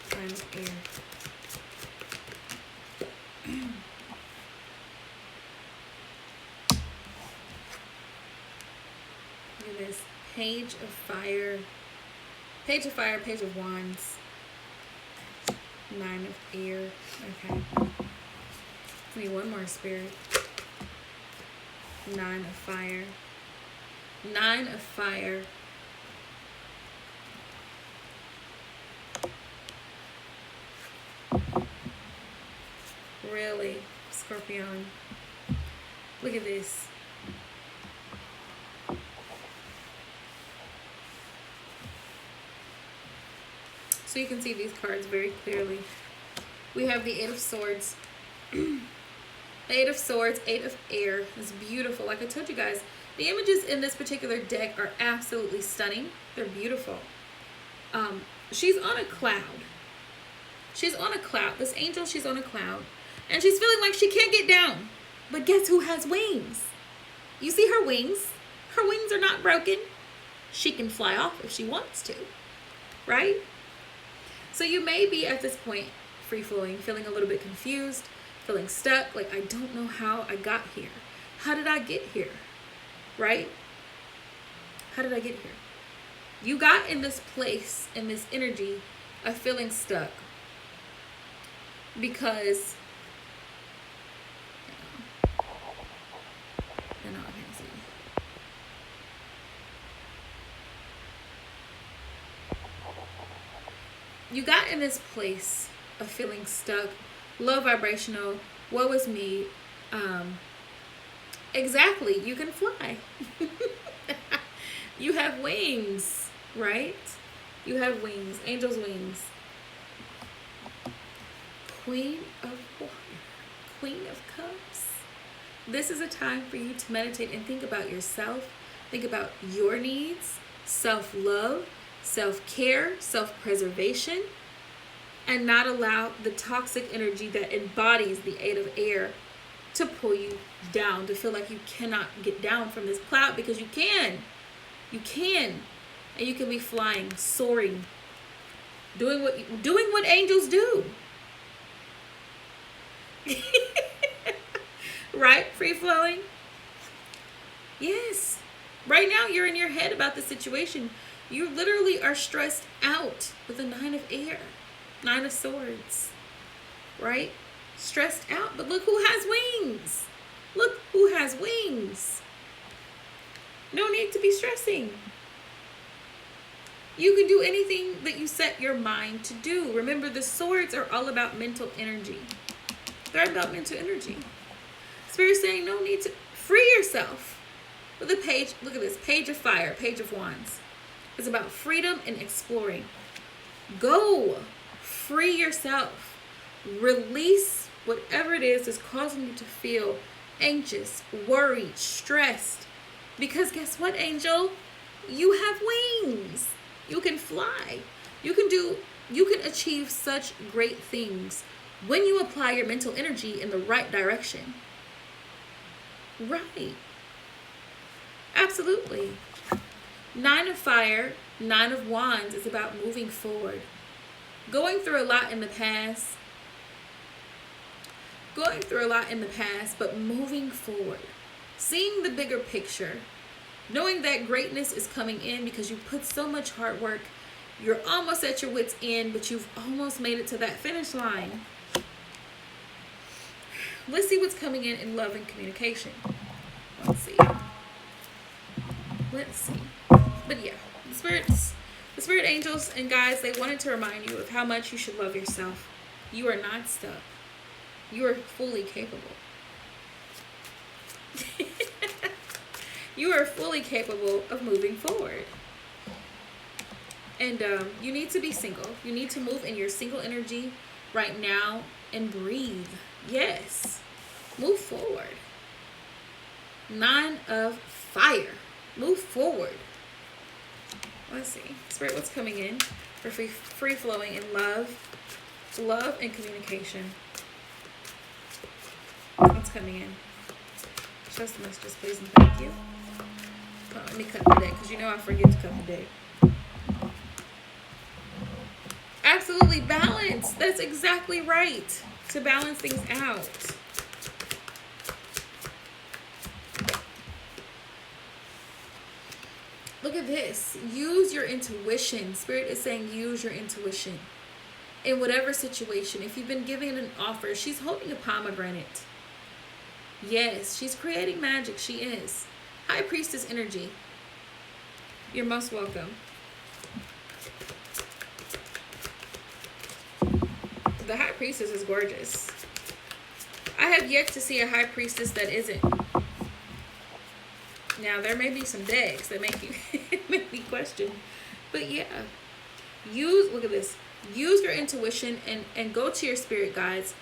Time of air. goodness. Page of Fire. Page of Fire, Page of Wands. 9 of Air. Okay. Give me one more, Spirit. 9 of Fire. 9 of Fire. Really, Scorpion. Look at this. So you can see these cards very clearly. We have the 8 of Swords. 8 of Swords, 8 of Air. It's beautiful. Like I told you guys, the images in this particular deck are absolutely stunning. They're beautiful. She's on a cloud. She's on a cloud. This angel, she's on a cloud. And she's feeling like she can't get down. But guess who has wings? You see her wings? Her wings are not broken. She can fly off if she wants to. Right? So you may be at this point free-flowing, feeling a little bit confused, feeling stuck, like I don't know how I got here. How did I get here? Right? How did I get here? You got in this place, in this energy of feeling stuck because you got in this place of feeling stuck, low vibrational, woe is me. Exactly, you can fly. You have wings, right? You have wings, angel's wings. Queen of Water, Queen of Cups. This is a time for you to meditate and think about yourself. Think about your needs, self-love, self-care, self-preservation, and not allow the toxic energy that embodies the 8 of Air to pull you down, to feel like you cannot get down from this cloud, because you can. You can. And you can be flying, soaring, doing what angels do. Right? Free flowing. Yes. Right now you're in your head about the situation. You literally are stressed out with the 9 of Air, 9 of Swords, right? Stressed out. But look who has wings. Look who has wings. No need to be stressing. You can do anything that you set your mind to do. Remember, the swords are all about mental energy. They're about mental energy. Spirit's saying no need to free yourself. With the page, look at this, Page of Fire, Page of Wands. It's about freedom and exploring. Go. Free yourself. Release whatever it is that's causing you to feel anxious, worried, stressed. Because guess what, angel? You have wings. You can fly. You can achieve such great things when you apply your mental energy in the right direction. Right. Absolutely. 9 of Fire, 9 of Wands is about moving forward. Going through a lot in the past. But moving forward. Seeing the bigger picture. Knowing that greatness is coming in because you put so much hard work. You're almost at your wit's end, but you've almost made it to that finish line. Let's see what's coming in love and communication. Let's see. But yeah, the spirit angels and guys, they wanted to remind you of how much you should love yourself. You are not stuck. You are fully capable. You are fully capable of moving forward. And you need to be single. You need to move in your single energy right now and breathe. Yes. Move forward. 9 of Fire. Move forward. Let's see. Spirit, what's coming in for free flowing in love and communication? What's coming in? Trust the messages, please, and thank you. Oh, let me cut the deck, because you know I forget to cut the deck. Absolutely, balance. That's exactly right. To balance things out. Look at this. Use your intuition. Spirit is saying use your intuition. In whatever situation, if you've been given an offer, she's holding a pomegranate. Yes, she's creating magic. She is. High Priestess energy. You're most welcome. The High Priestess is gorgeous. I have yet to see a High Priestess that isn't. Now, there may be some decks that make you make me question. But yeah. Look at this. Use your intuition and go to your spirit guides.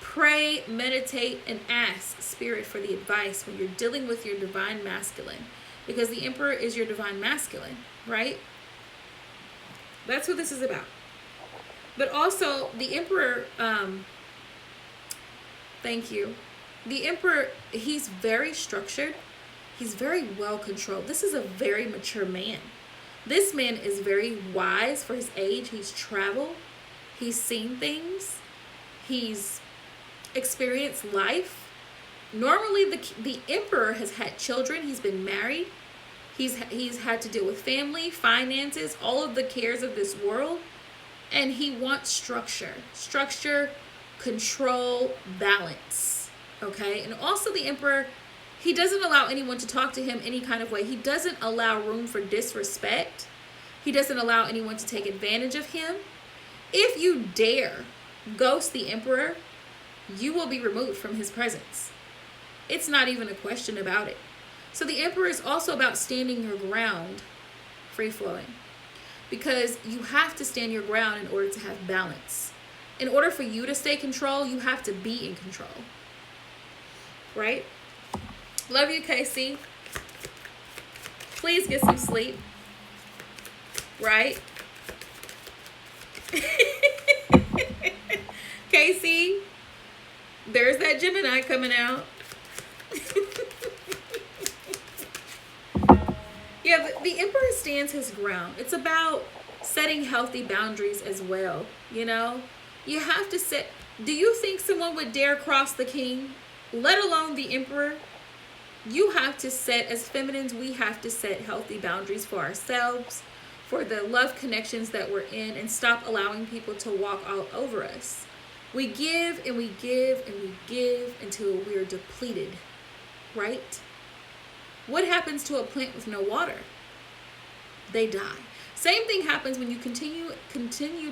Pray, meditate, and ask Spirit for the advice when you're dealing with your divine masculine. Because the Emperor is your divine masculine, right? That's what this is about. But also, the Emperor, thank you. The Emperor, he's very structured. He's very well controlled. This is a very mature man. This man is very wise for his age. He's traveled. He's seen things. He's experienced life. Normally, the Emperor has had children. He's been married. He's had to deal with family, finances, all of the cares of this world. And he wants structure. Structure, control, balance. Okay? And also the Emperor, he doesn't allow anyone to talk to him any kind of way. He doesn't allow room for disrespect. He doesn't allow anyone to take advantage of him. If you dare ghost the Emperor, you will be removed from his presence. It's not even a question about it. So the Emperor is also about standing your ground, free-flowing. Because you have to stand your ground in order to have balance. In order for you to stay in control, you have to be in control. Right? Love you, Casey. Please get some sleep. Right? Casey, there's that Gemini coming out. Yeah, the Emperor stands his ground. It's about setting healthy boundaries as well, you know? You have to set... Do you think someone would dare cross the king, let alone the Emperor? You have to set, as feminines, we have to set healthy boundaries for ourselves, for the love connections that we're in, and stop allowing people to walk all over us. We give and we give and we give until we're depleted, right? What happens to a plant with no water? They die. Same thing happens when you continue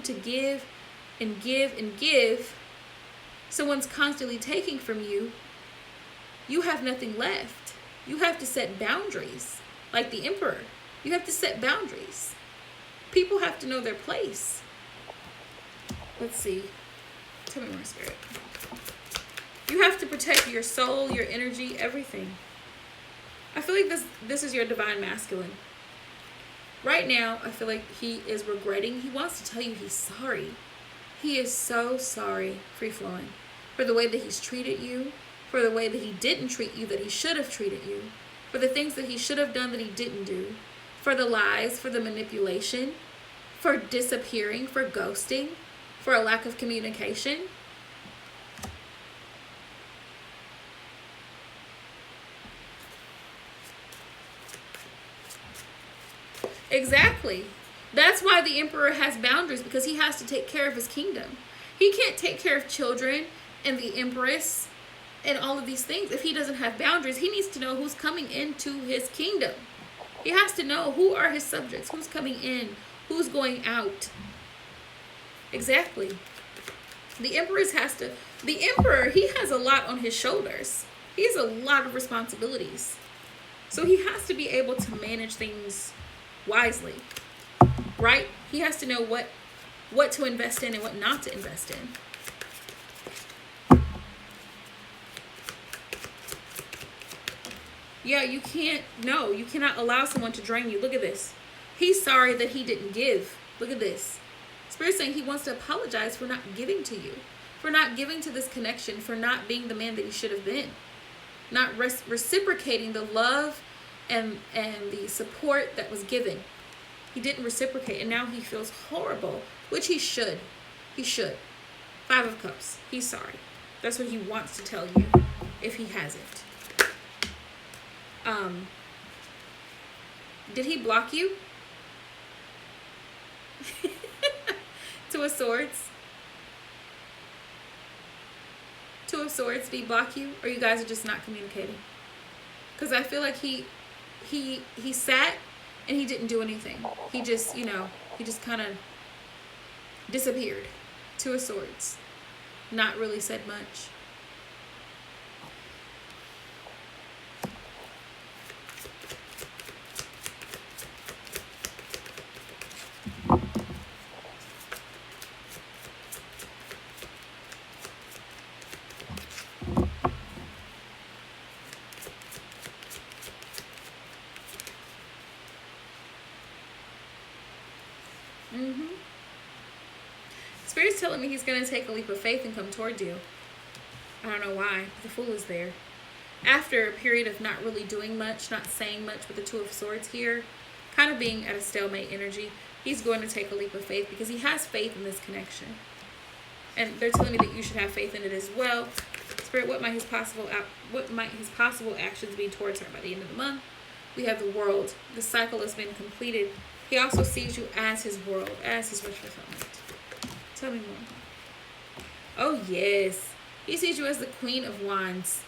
to give and give and give. Someone's constantly taking from you. You have nothing left. You have to set boundaries. Like the Emperor, you have to set boundaries. People have to know their place. Let's see. Tell me more, Spirit. You have to protect your soul, your energy, everything. I feel like this is your divine masculine. Right now, I feel like he is regretting. He wants to tell you he's sorry. He is so sorry, free-flowing, for the way that he's treated you, for the way that he didn't treat you that he should have treated you, for the things that he should have done that he didn't do, for the lies, for the manipulation, for disappearing, for ghosting, for a lack of communication. Exactly. That's why the Emperor has boundaries, because he has to take care of his kingdom. He can't take care of children and the Empress and all of these things if he doesn't have boundaries. He needs to know who's coming into his kingdom. He has to know who are his subjects, who's coming in, who's going out. Exactly. The Emperor, he has a lot on his shoulders. He has a lot of responsibilities. So he has to be able to manage things wisely, right? He has to know what to invest in and what not to invest in. Yeah, you cannot allow someone to drain you. Look at this. He's sorry that he didn't give. Look at this. Spirit's saying he wants to apologize for not giving to you, for not giving to this connection, for not being the man that he should have been, not reciprocating the love and the support that was given. He didn't reciprocate, and now he feels horrible, which he should. He should. 5 of Cups. He's sorry. That's what he wants to tell you, if he hasn't. Did he block you? Two of Swords. Two of Swords, did he block you? Or you guys are just not communicating? Because I feel like he sat and he didn't do anything. He just, you know, he just kind of disappeared. Two of Swords. Not really said much. Spirit's telling me he's going to take a leap of faith and come toward you. I don't know why. The Fool is there. After a period of not really doing much, not saying much with the Two of Swords here, kind of being at a stalemate energy, he's going to take a leap of faith because he has faith in this connection. And they're telling me that you should have faith in it as well. Spirit, what might his possible actions be towards her by the end of the month? We have the World. The cycle has been completed. He also sees you as his world, as his wish fulfillment. Tell me more. Oh, yes. He sees you as the Queen of Wands.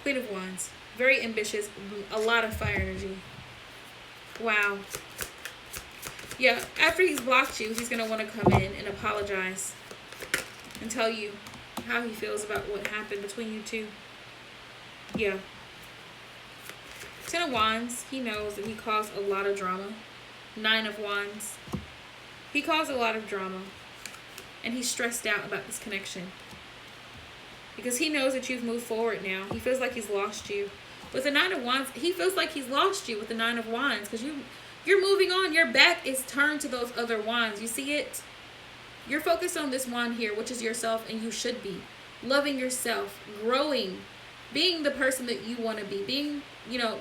Queen of Wands. Very ambitious. A lot of fire energy. Wow. Yeah, after he's blocked you, he's going to want to come in and apologize. And tell you how he feels about what happened between you two. Yeah. Ten of Wands, he knows that he caused a lot of drama. Nine of Wands. He caused a lot of drama. And he's stressed out about this connection. Because he knows that you've moved forward now. He feels like he's lost you. With the Nine of Wands, he feels like he's lost you with the Nine of Wands. Because you're moving on. Your back is turned to those other wands. You see it? You're focused on this wand here, which is yourself, and you should be. Loving yourself. Growing. Being the person that you want to be. Being, you know,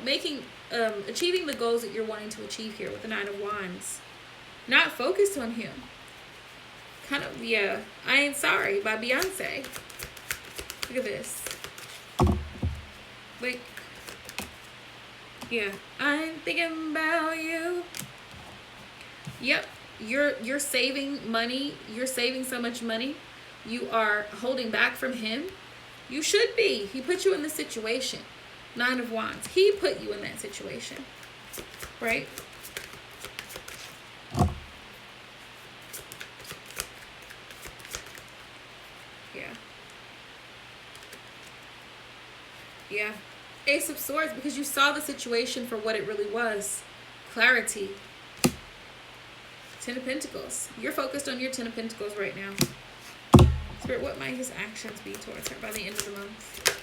achieving the goals that you're wanting to achieve here with the Nine of Wands. Not focused on him. Kind of, yeah. I Ain't Sorry by Beyonce. Look at this. Like, yeah. I'm thinking about you. Yep. You're saving money. You're saving so much money. You are holding back from him. You should be. He put you in this situation. Nine of Wands. He put you in that situation. Right? Yeah. Yeah. Ace of Swords, because you saw the situation for what it really was. Clarity. Ten of Pentacles. You're focused on your Ten of Pentacles right now. Spirit, what might his actions be towards her by the end of the month?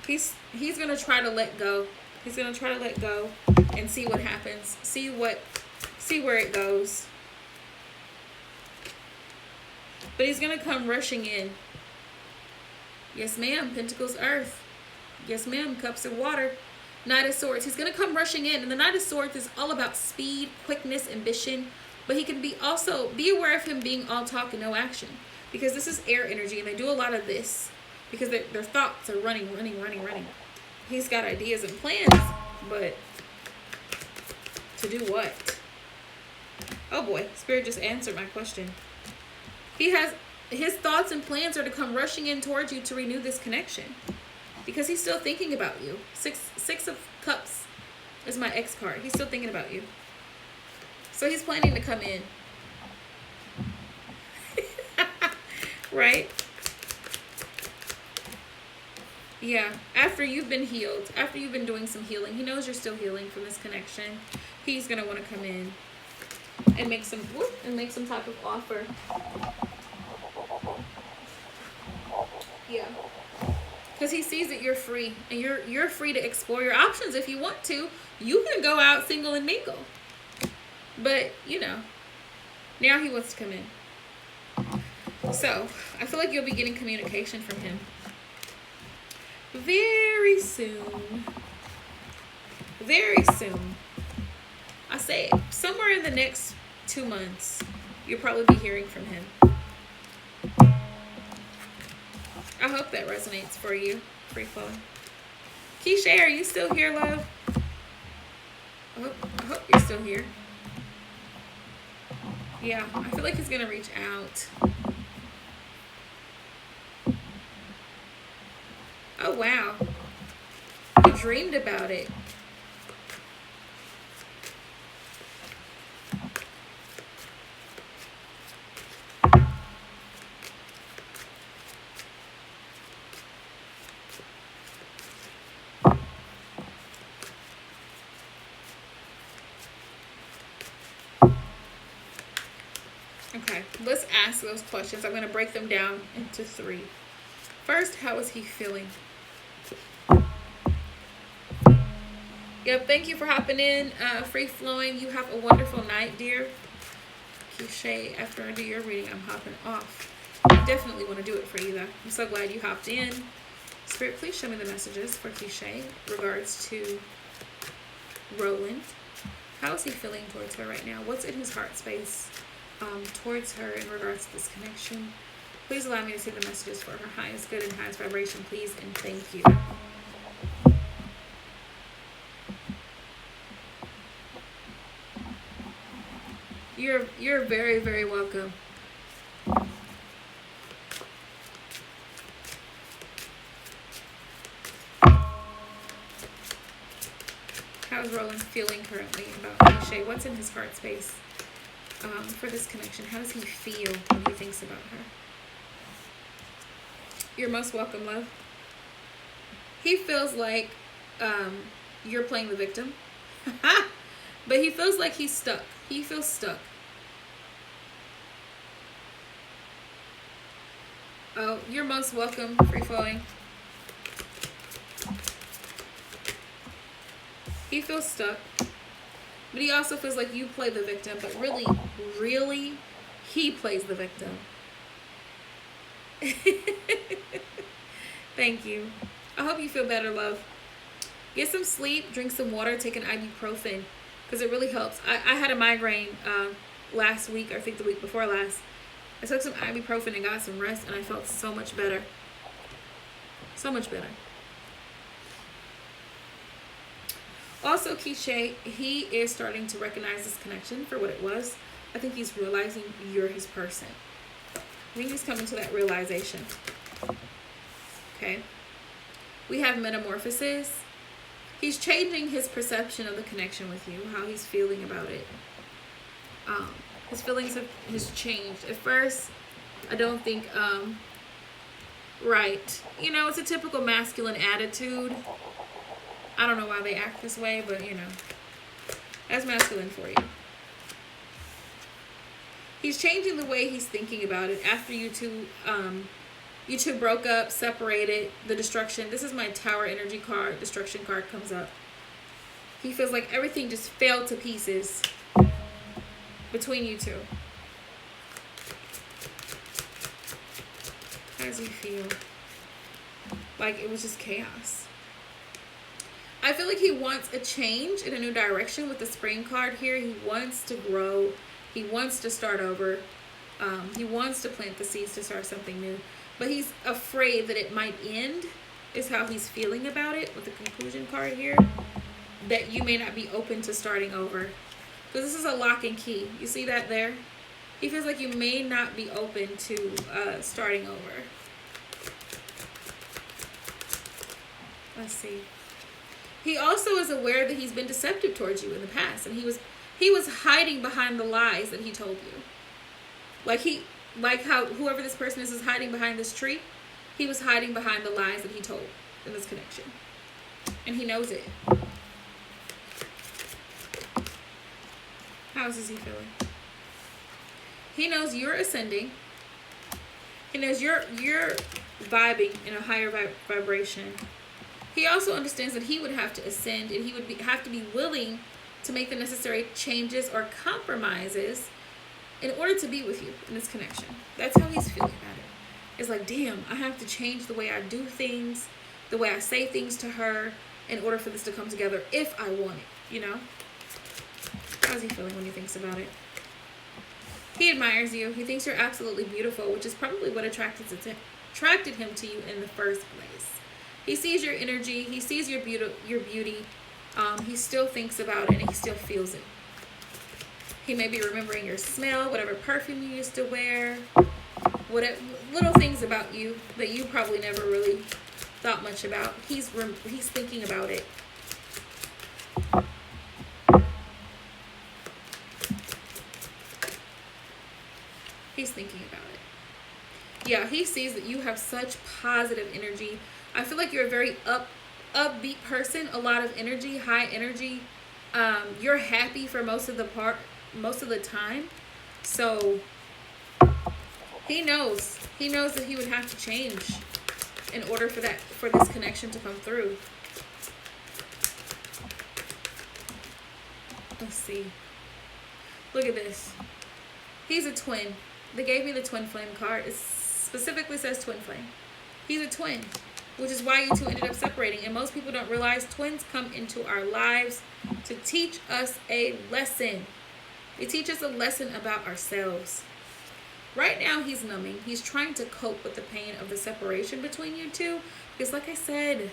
He's going to try to let go. He's going to try to let go and see what happens. See where it goes. But he's going to come rushing in. Yes, ma'am. Pentacles, Earth. Yes, ma'am. Cups of Water. Knight of Swords. He's going to come rushing in. And the Knight of Swords is all about speed, quickness, ambition. But he can be aware of him being all talk and no action. Because this is air energy. And they do a lot of this. Because their thoughts are running. He's got ideas and plans. But to do what? Oh boy. Spirit just answered my question. His thoughts and plans are to come rushing in towards you to renew this connection. Because he's still thinking about you. Six of Cups is my X card. He's still thinking about you. So he's planning to come in. Right? Yeah. After you've been healed. After you've been doing some healing. He knows you're still healing from this connection. He's going to want to come in and make some type of offer. Yeah. Because he sees that you're free. And you're free to explore your options if you want to. You can go out single and mingle. But, you know, now he wants to come in. So, I feel like you'll be getting communication from him very soon. Very soon. I say somewhere in the next 2 months, you'll probably be hearing from him. I hope that resonates. resonates for you. Free flowing. Keisha, are you still here, love? I hope you're still here. Yeah, I feel like he's gonna reach out. Oh wow, you dreamed about it. Okay, let's ask those questions. I'm going to break them down into 3. First, how is he feeling? Yep, thank you for hopping in. Free flowing. You have a wonderful night, dear. Keisha, after I do your reading, I'm hopping off. I definitely want to do it for you, though. I'm so glad you hopped in. Spirit, please show me the messages for Keisha regards to Roland. How is he feeling towards her right now? What's in his heart space towards her in regards to this connection? Please allow me to see the messages for her highest good and highest vibration, please, and thank you. You're very, very welcome. How's Roland feeling currently about Keisha? What's in his heart space for this connection? How does he feel when he thinks about her? You're most welcome, love. He feels like you're playing the victim. But he feels like he's stuck. He feels stuck. Oh, you're most welcome, free flowing. He feels stuck. But he also feels like you play the victim. But really, really, he plays the victim. Thank you. I hope you feel better, love. Get some sleep, drink some water, take an ibuprofen. Because it really helps. I had a migraine last week, I think the week before last. I took some ibuprofen and got some rest, and I felt so much better. So much better. Also, Keisha, he is starting to recognize this connection for what it was. I think he's realizing you're his person. I think he's coming to that realization. Okay. We have metamorphosis. He's changing his perception of the connection with you, how he's feeling about it. His feelings has changed. At first, I don't think, right. You know, it's a typical masculine attitude. I don't know why they act this way, but, you know, that's masculine for you. He's changing the way he's thinking about it after you two broke up, separated, the destruction. This is my Tower energy card. Destruction card comes up. He feels like everything just fell to pieces between you two. How does he feel? Like it was just chaos. I feel like he wants a change in a new direction with the Spring card here. He wants to grow. He wants to start over. He wants to plant the seeds to start something new. But he's afraid that it might end, is how he's feeling about it with the conclusion card here. That you may not be open to starting over. Because this is a lock and key. You see that there? He feels like you may not be open to starting over. Let's see. He also is aware that he's been deceptive towards you in the past. And he was hiding behind the lies that he told you. Like how whoever this person is hiding behind this tree. He was hiding behind the lies that he told in this connection. And he knows it. How is he feeling? He knows you're ascending. He knows you're vibing in a higher vibration. He also understands that he would have to ascend and he would have to be willing to make the necessary changes or compromises in order to be with you in this connection. That's how he's feeling about it. It's like, damn, I have to change the way I do things, the way I say things to her in order for this to come together if I want it, you know? How's he feeling when he thinks about it? He admires you. He thinks you're absolutely beautiful, which is probably what attracted him to you in the first place. He sees your energy. He sees your beauty. He still thinks about it and he still feels it. He may be remembering your smell, whatever perfume you used to wear, whatever little things about you that you probably never really thought much about. He's thinking about it. He's thinking about it. Yeah, he sees that you have such positive energy. I feel like you're a very upbeat person, a lot of energy, high energy. You're happy for most of the time. So he knows that he would have to change in order for this connection to come through. Let's see. Look at this. He's a twin. They gave me the twin flame card. It specifically says twin flame. He's a twin, which is why you two ended up separating. And most people don't realize twins come into our lives to teach us a lesson. They teach us a lesson about ourselves. Right now, he's numbing. He's trying to cope with the pain of the separation between you two. Because like I said,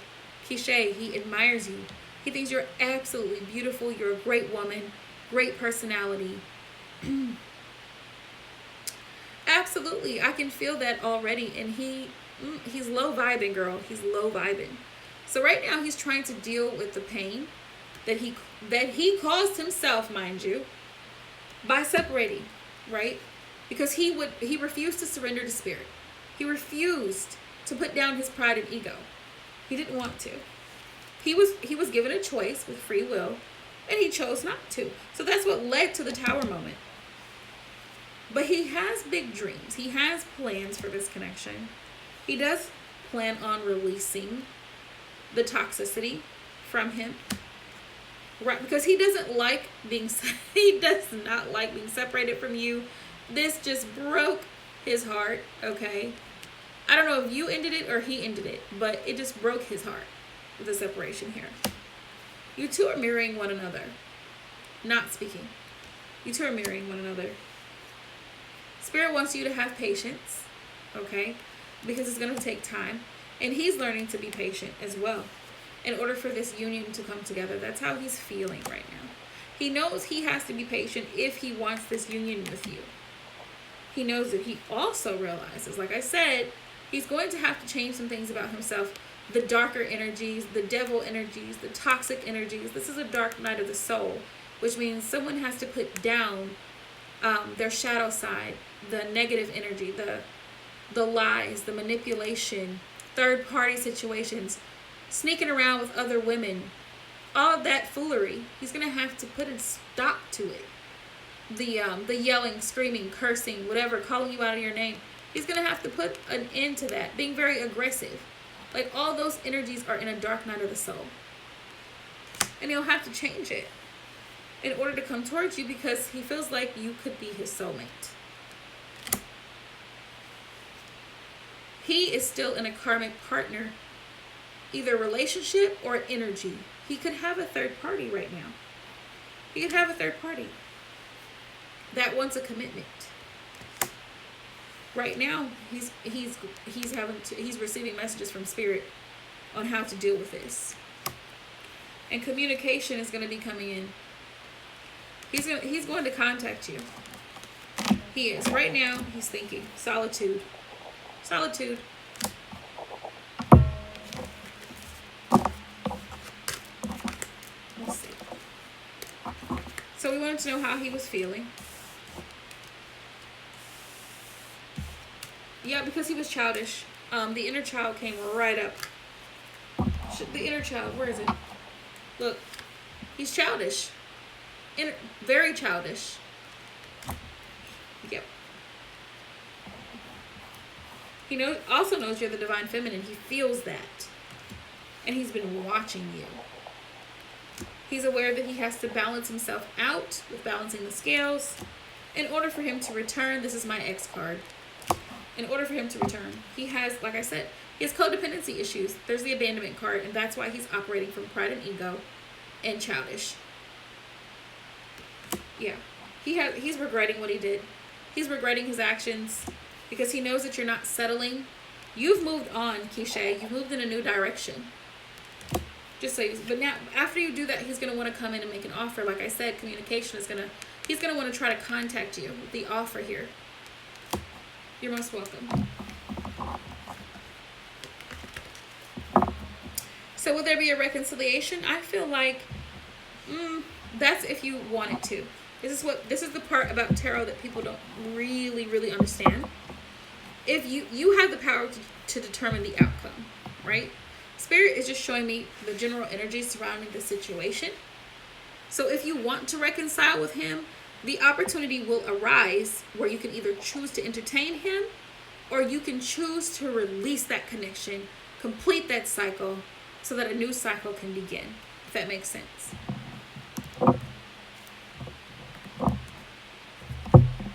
Keisha, he admires you. He thinks you're absolutely beautiful. You're a great woman. Great personality. Absolutely. I can feel that already. And he's low vibing, girl. He's low vibing. So right now, he's trying to deal with the pain that he caused himself, mind you, by separating, right? Because he refused to surrender to spirit. He refused to put down his pride and ego. He didn't want to. He was given a choice with free will, and he chose not to. So that's what led to the tower moment. But he has big dreams. He has plans for this connection. He does plan on releasing the toxicity from him. Right, because he does not like being separated from you. This just broke his heart, okay? I don't know if you ended it or he ended it, but it just broke his heart with the separation here. You two are mirroring one another. Not speaking. You two are mirroring one another. Spirit wants you to have patience, okay? Because it's going to take time. And he's learning to be patient as well in order for this union to come together. That's how he's feeling right now. He knows he has to be patient if he wants this union with you. He knows that he also realizes, like I said, he's going to have to change some things about himself. The darker energies, the devil energies, the toxic energies. This is a dark night of the soul, which means someone has to put down their shadow side, the negative energy, the lies, the manipulation, third-party situations, sneaking around with other women, all that foolery. He's going to have to put a stop to it. The yelling, screaming, cursing, whatever, calling you out of your name. He's going to have to put an end to that, being very aggressive. Like, all those energies are in a dark night of the soul. And he'll have to change it in order to come towards you because he feels like you could be his soulmate. He is still in a karmic partner, either relationship or energy. He could have a third party right now. He could have a third party that wants a commitment. Right now, he's receiving messages from spirit on how to deal with this. And communication is going to be coming in. He's going to contact you. He is. Right now, he's thinking solitude. Solitude. Let's see. So we wanted to know how he was feeling. Yeah, because he was childish. The inner child came right up. The inner child, where is it? Look, he's childish. Very childish. Yep. He also knows you're the divine feminine. He feels that. And he's been watching you. He's aware that he has to balance himself out with balancing the scales. In order for him to return, this is my X card. In order for him to return, he has, like I said, he has codependency issues. There's the abandonment card, and that's why he's operating from pride and ego and childish. Yeah. He's regretting what he did. He's regretting his actions because he knows that you're not settling. You've moved on, Keisha. You've moved in a new direction. Just so but now, after you do that, he's going to want to come in and make an offer. Like I said, communication is he's going to want to try to contact you with the offer here. You're most welcome. So will there be a reconciliation? I feel like that's if you want it to. This is the part about tarot that people don't really understand. If you have the power to determine the outcome, right? Spirit is just showing me the general energy surrounding the situation. So if you want to reconcile with him, the opportunity will arise where you can either choose to entertain him or you can choose to release that connection, complete that cycle so that a new cycle can begin, if that makes sense.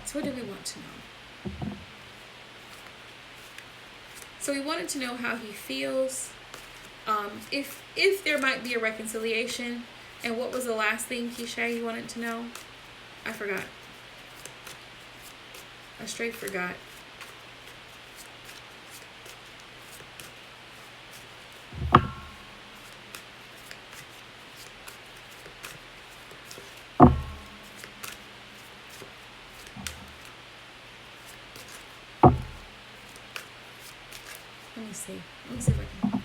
So what do we want to know? So we wanted to know how he feels, if there might be a reconciliation, and what was the last thing, Keisha, you wanted to know? I forgot. I straight forgot. Let me see if I can find it.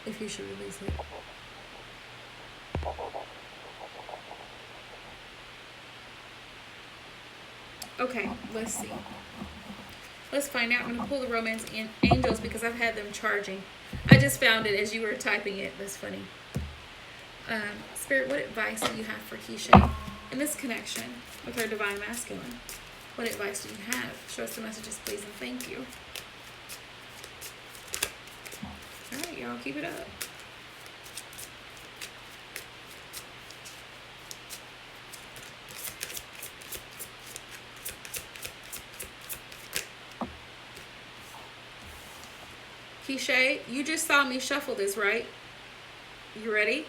If you should release it. Okay, let's see. Let's find out. I'm going to pull the romance angels because I've had them charging. I just found it as you were typing it. That's funny. Spirit, what advice do you have for Keisha in this connection with her divine masculine? What advice do you have? Show us the messages, please, and thank you. All right, y'all, keep it up. Keisha, you just saw me shuffle this, right? You ready?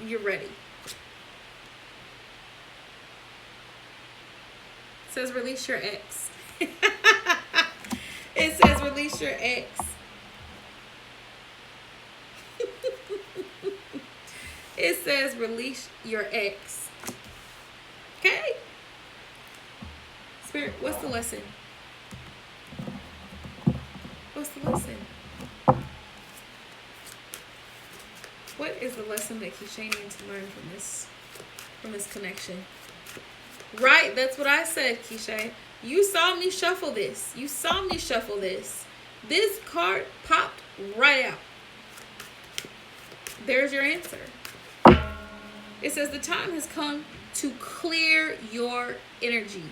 You're ready. It says release your ex. It says release your ex. It says release your ex. Okay? Spirit, what's the lesson? What's the lesson? What is the lesson that Keisha needs to learn from this connection? Right, that's what I said, Keisha. You saw me shuffle this. You saw me shuffle this. This card popped right out. There's your answer. It says the time has come to clear your energy.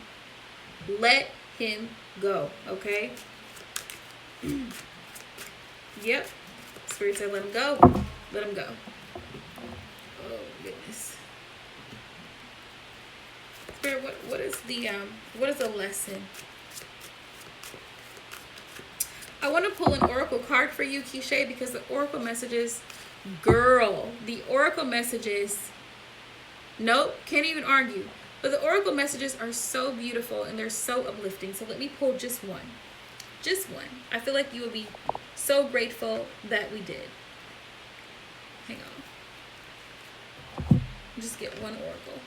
Let him go, okay? Yep. Spirit said let him go. Let him go. Oh, goodness. Spirit, what is the lesson? I want to pull an oracle card for you, Keisha, because the oracle messages, the oracle messages, nope, can't even argue. But the oracle messages are so beautiful and they're so uplifting. So let me pull just one. Just one. I feel like you would be so grateful that we did. Hang on. Just get one oracle.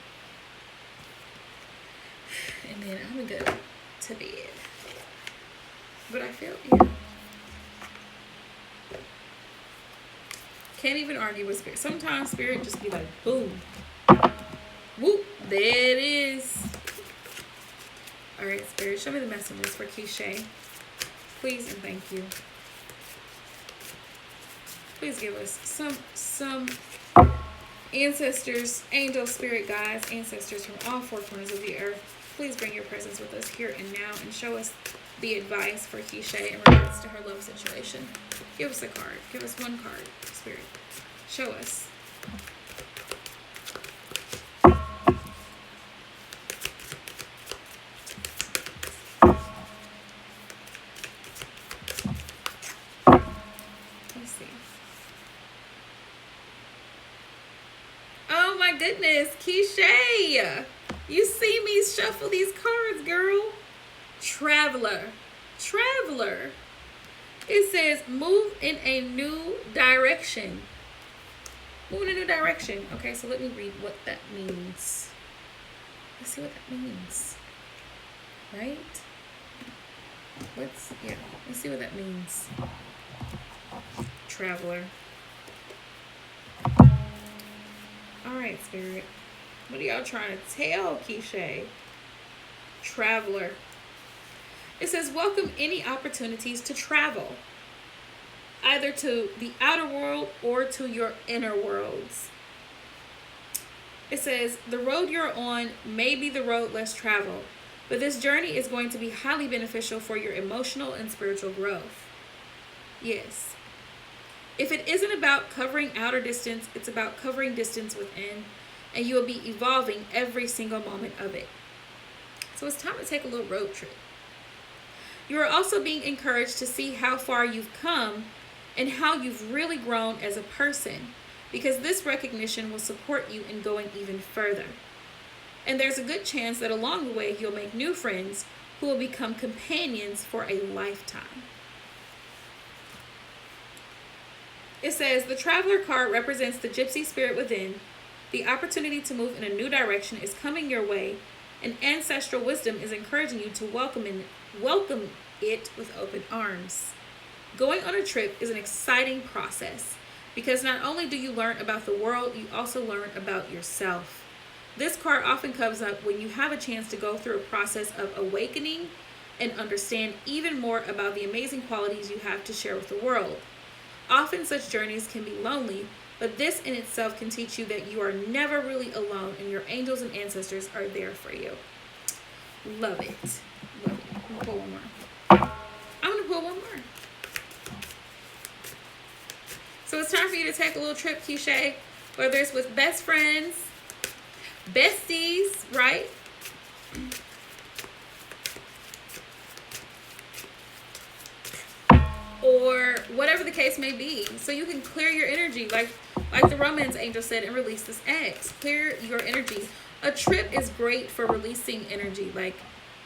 And then I'm going to go to bed. But I feel, yeah. Can't even argue with Spirit. Sometimes Spirit just be like, boom. Whoop. There it is. All right, Spirit, show me the messages for Keisha. Please and thank you. Please give us some ancestors, angel, spirit guides, ancestors from all four corners of the earth. Please bring your presence with us here and now and show us the advice for Keisha in regards to her love situation. Give us a card. Give us one card, Spirit. Show us. Let's see. Oh my goodness, Keisha. You see me shuffle these cards, girl. Traveler. Traveler. It says move in a new direction. Move in a new direction. Okay, so let me read what that means. Let's see what that means. Right? Let's see what that means. Traveler. Alright, Spirit. What are y'all trying to tell, Keisha? Traveler. It says, welcome any opportunities to travel, either to the outer world or to your inner worlds. It says, the road you're on may be the road less traveled, but this journey is going to be highly beneficial for your emotional and spiritual growth. Yes. If it isn't about covering outer distance, it's about covering distance within, and you will be evolving every single moment of it. So it's time to take a little road trip. You are also being encouraged to see how far you've come and how you've really grown as a person, because this recognition will support you in going even further. And there's a good chance that along the way you'll make new friends who will become companions for a lifetime. It says, the Traveler card represents the gypsy spirit within. The opportunity to move in a new direction is coming your way, and ancestral wisdom is encouraging you to welcome it with open arms. Going on a trip is an exciting process because not only do you learn about the world, you also learn about yourself. This card often comes up when you have a chance to go through a process of awakening and understand even more about the amazing qualities you have to share with the world. Often such journeys can be lonely, but this in itself can teach you that you are never really alone and your angels and ancestors are there for you. Love it. Love it. I'm gonna pull one more. So it's time for you to take a little trip, Keisha, whether it's with best friends, besties, right? Or whatever the case may be. So you can clear your energy, like the romance angel said, and release this X. Clear your energy. A trip is great for releasing energy,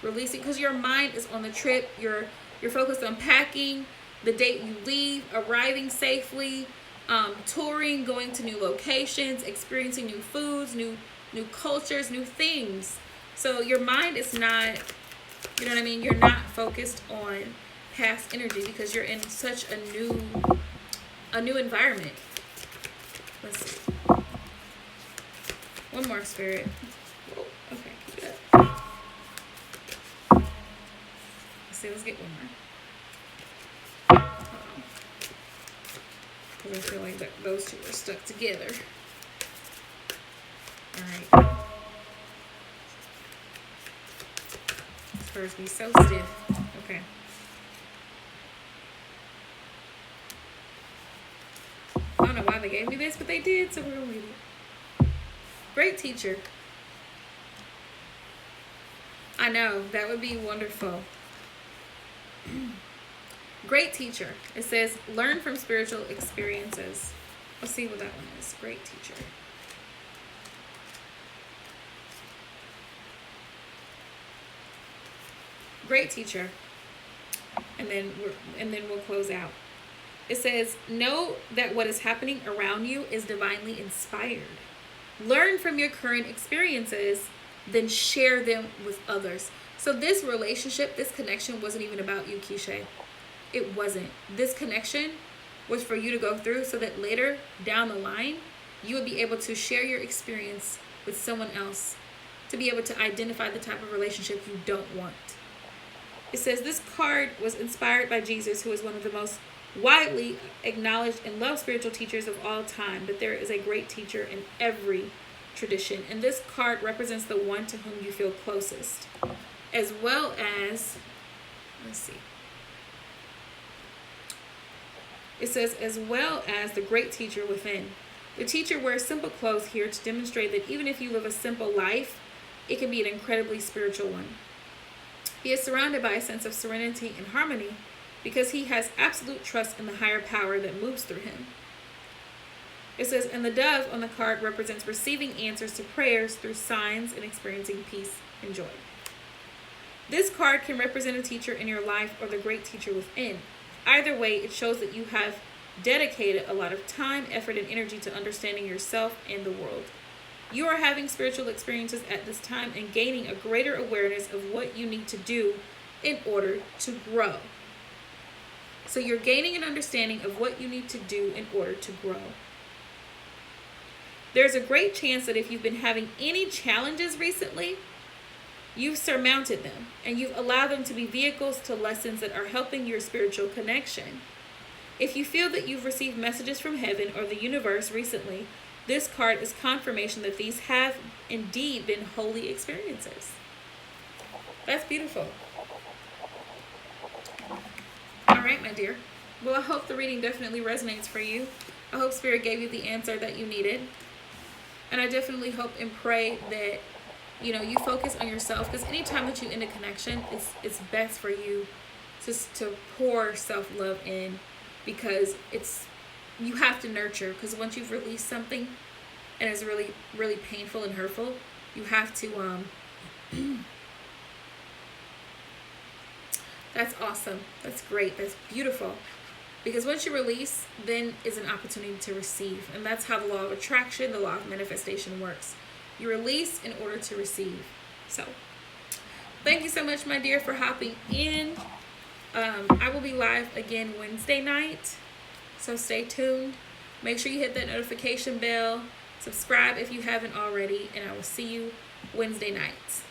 because your mind is on the trip. You're focused on packing, the date you leave, arriving safely, touring, going to new locations, experiencing new foods, new cultures, new things. So your mind is not, you know what I mean? You're not focused on past energy because you're in such a new environment. Let's see. One more, Spirit. Whoa, okay, keep it up. Let's get one more. Because I feel like those two are stuck together. Alright. This bird's be so stiff. Okay. I don't know why they gave me this, but they did, so we're going to read it. Great teacher. I know, that would be wonderful. Great teacher. It says, learn from spiritual experiences. Let's see what that one is. Great teacher. Great teacher. And then we'll close out. It says, know that what is happening around you is divinely inspired. Learn from your current experiences, then share them with others. So this relationship, this connection wasn't even about you, Keisha. It wasn't. This connection was for you to go through so that later down the line, you would be able to share your experience with someone else, to be able to identify the type of relationship you don't want. It says this card was inspired by Jesus, who is one of the most widely acknowledged and loved spiritual teachers of all time, but there is a great teacher in every tradition, and this card represents the one to whom you feel closest, as well as, let's see, it says, as well as the great teacher within. The teacher wears simple clothes here to demonstrate that even if you live a simple life, it can be an incredibly spiritual one. He is surrounded by a sense of serenity and harmony because he has absolute trust in the higher power that moves through him. It says, and the dove on the card represents receiving answers to prayers through signs and experiencing peace and joy. This card can represent a teacher in your life or the great teacher within. Either way, it shows that you have dedicated a lot of time, effort, and energy to understanding yourself and the world. You are having spiritual experiences at this time and gaining a greater awareness of what you need to do in order to grow. So you're gaining an understanding of what you need to do in order to grow. There's a great chance that if you've been having any challenges recently, you've surmounted them and you've allowed them to be vehicles to lessons that are helping your spiritual connection. If you feel that you've received messages from heaven or the universe recently, this card is confirmation that these have indeed been holy experiences. That's beautiful. All right, my dear. Well, I hope the reading definitely resonates for you. I hope Spirit gave you the answer that you needed. And I definitely hope and pray that, you focus on yourself, because anytime that you end a connection, it's best for you to pour self-love in, because you have to nurture, because once you've released something and it's really, really painful and hurtful, you have to, that's awesome. That's great. That's beautiful. Because once you release, then is an opportunity to receive. And that's how the law of attraction, the law of manifestation works. You release in order to receive. So, thank you so much, my dear, for hopping in. I will be live again Wednesday night. So stay tuned. Make sure you hit that notification bell. Subscribe if you haven't already. And I will see you Wednesday nights.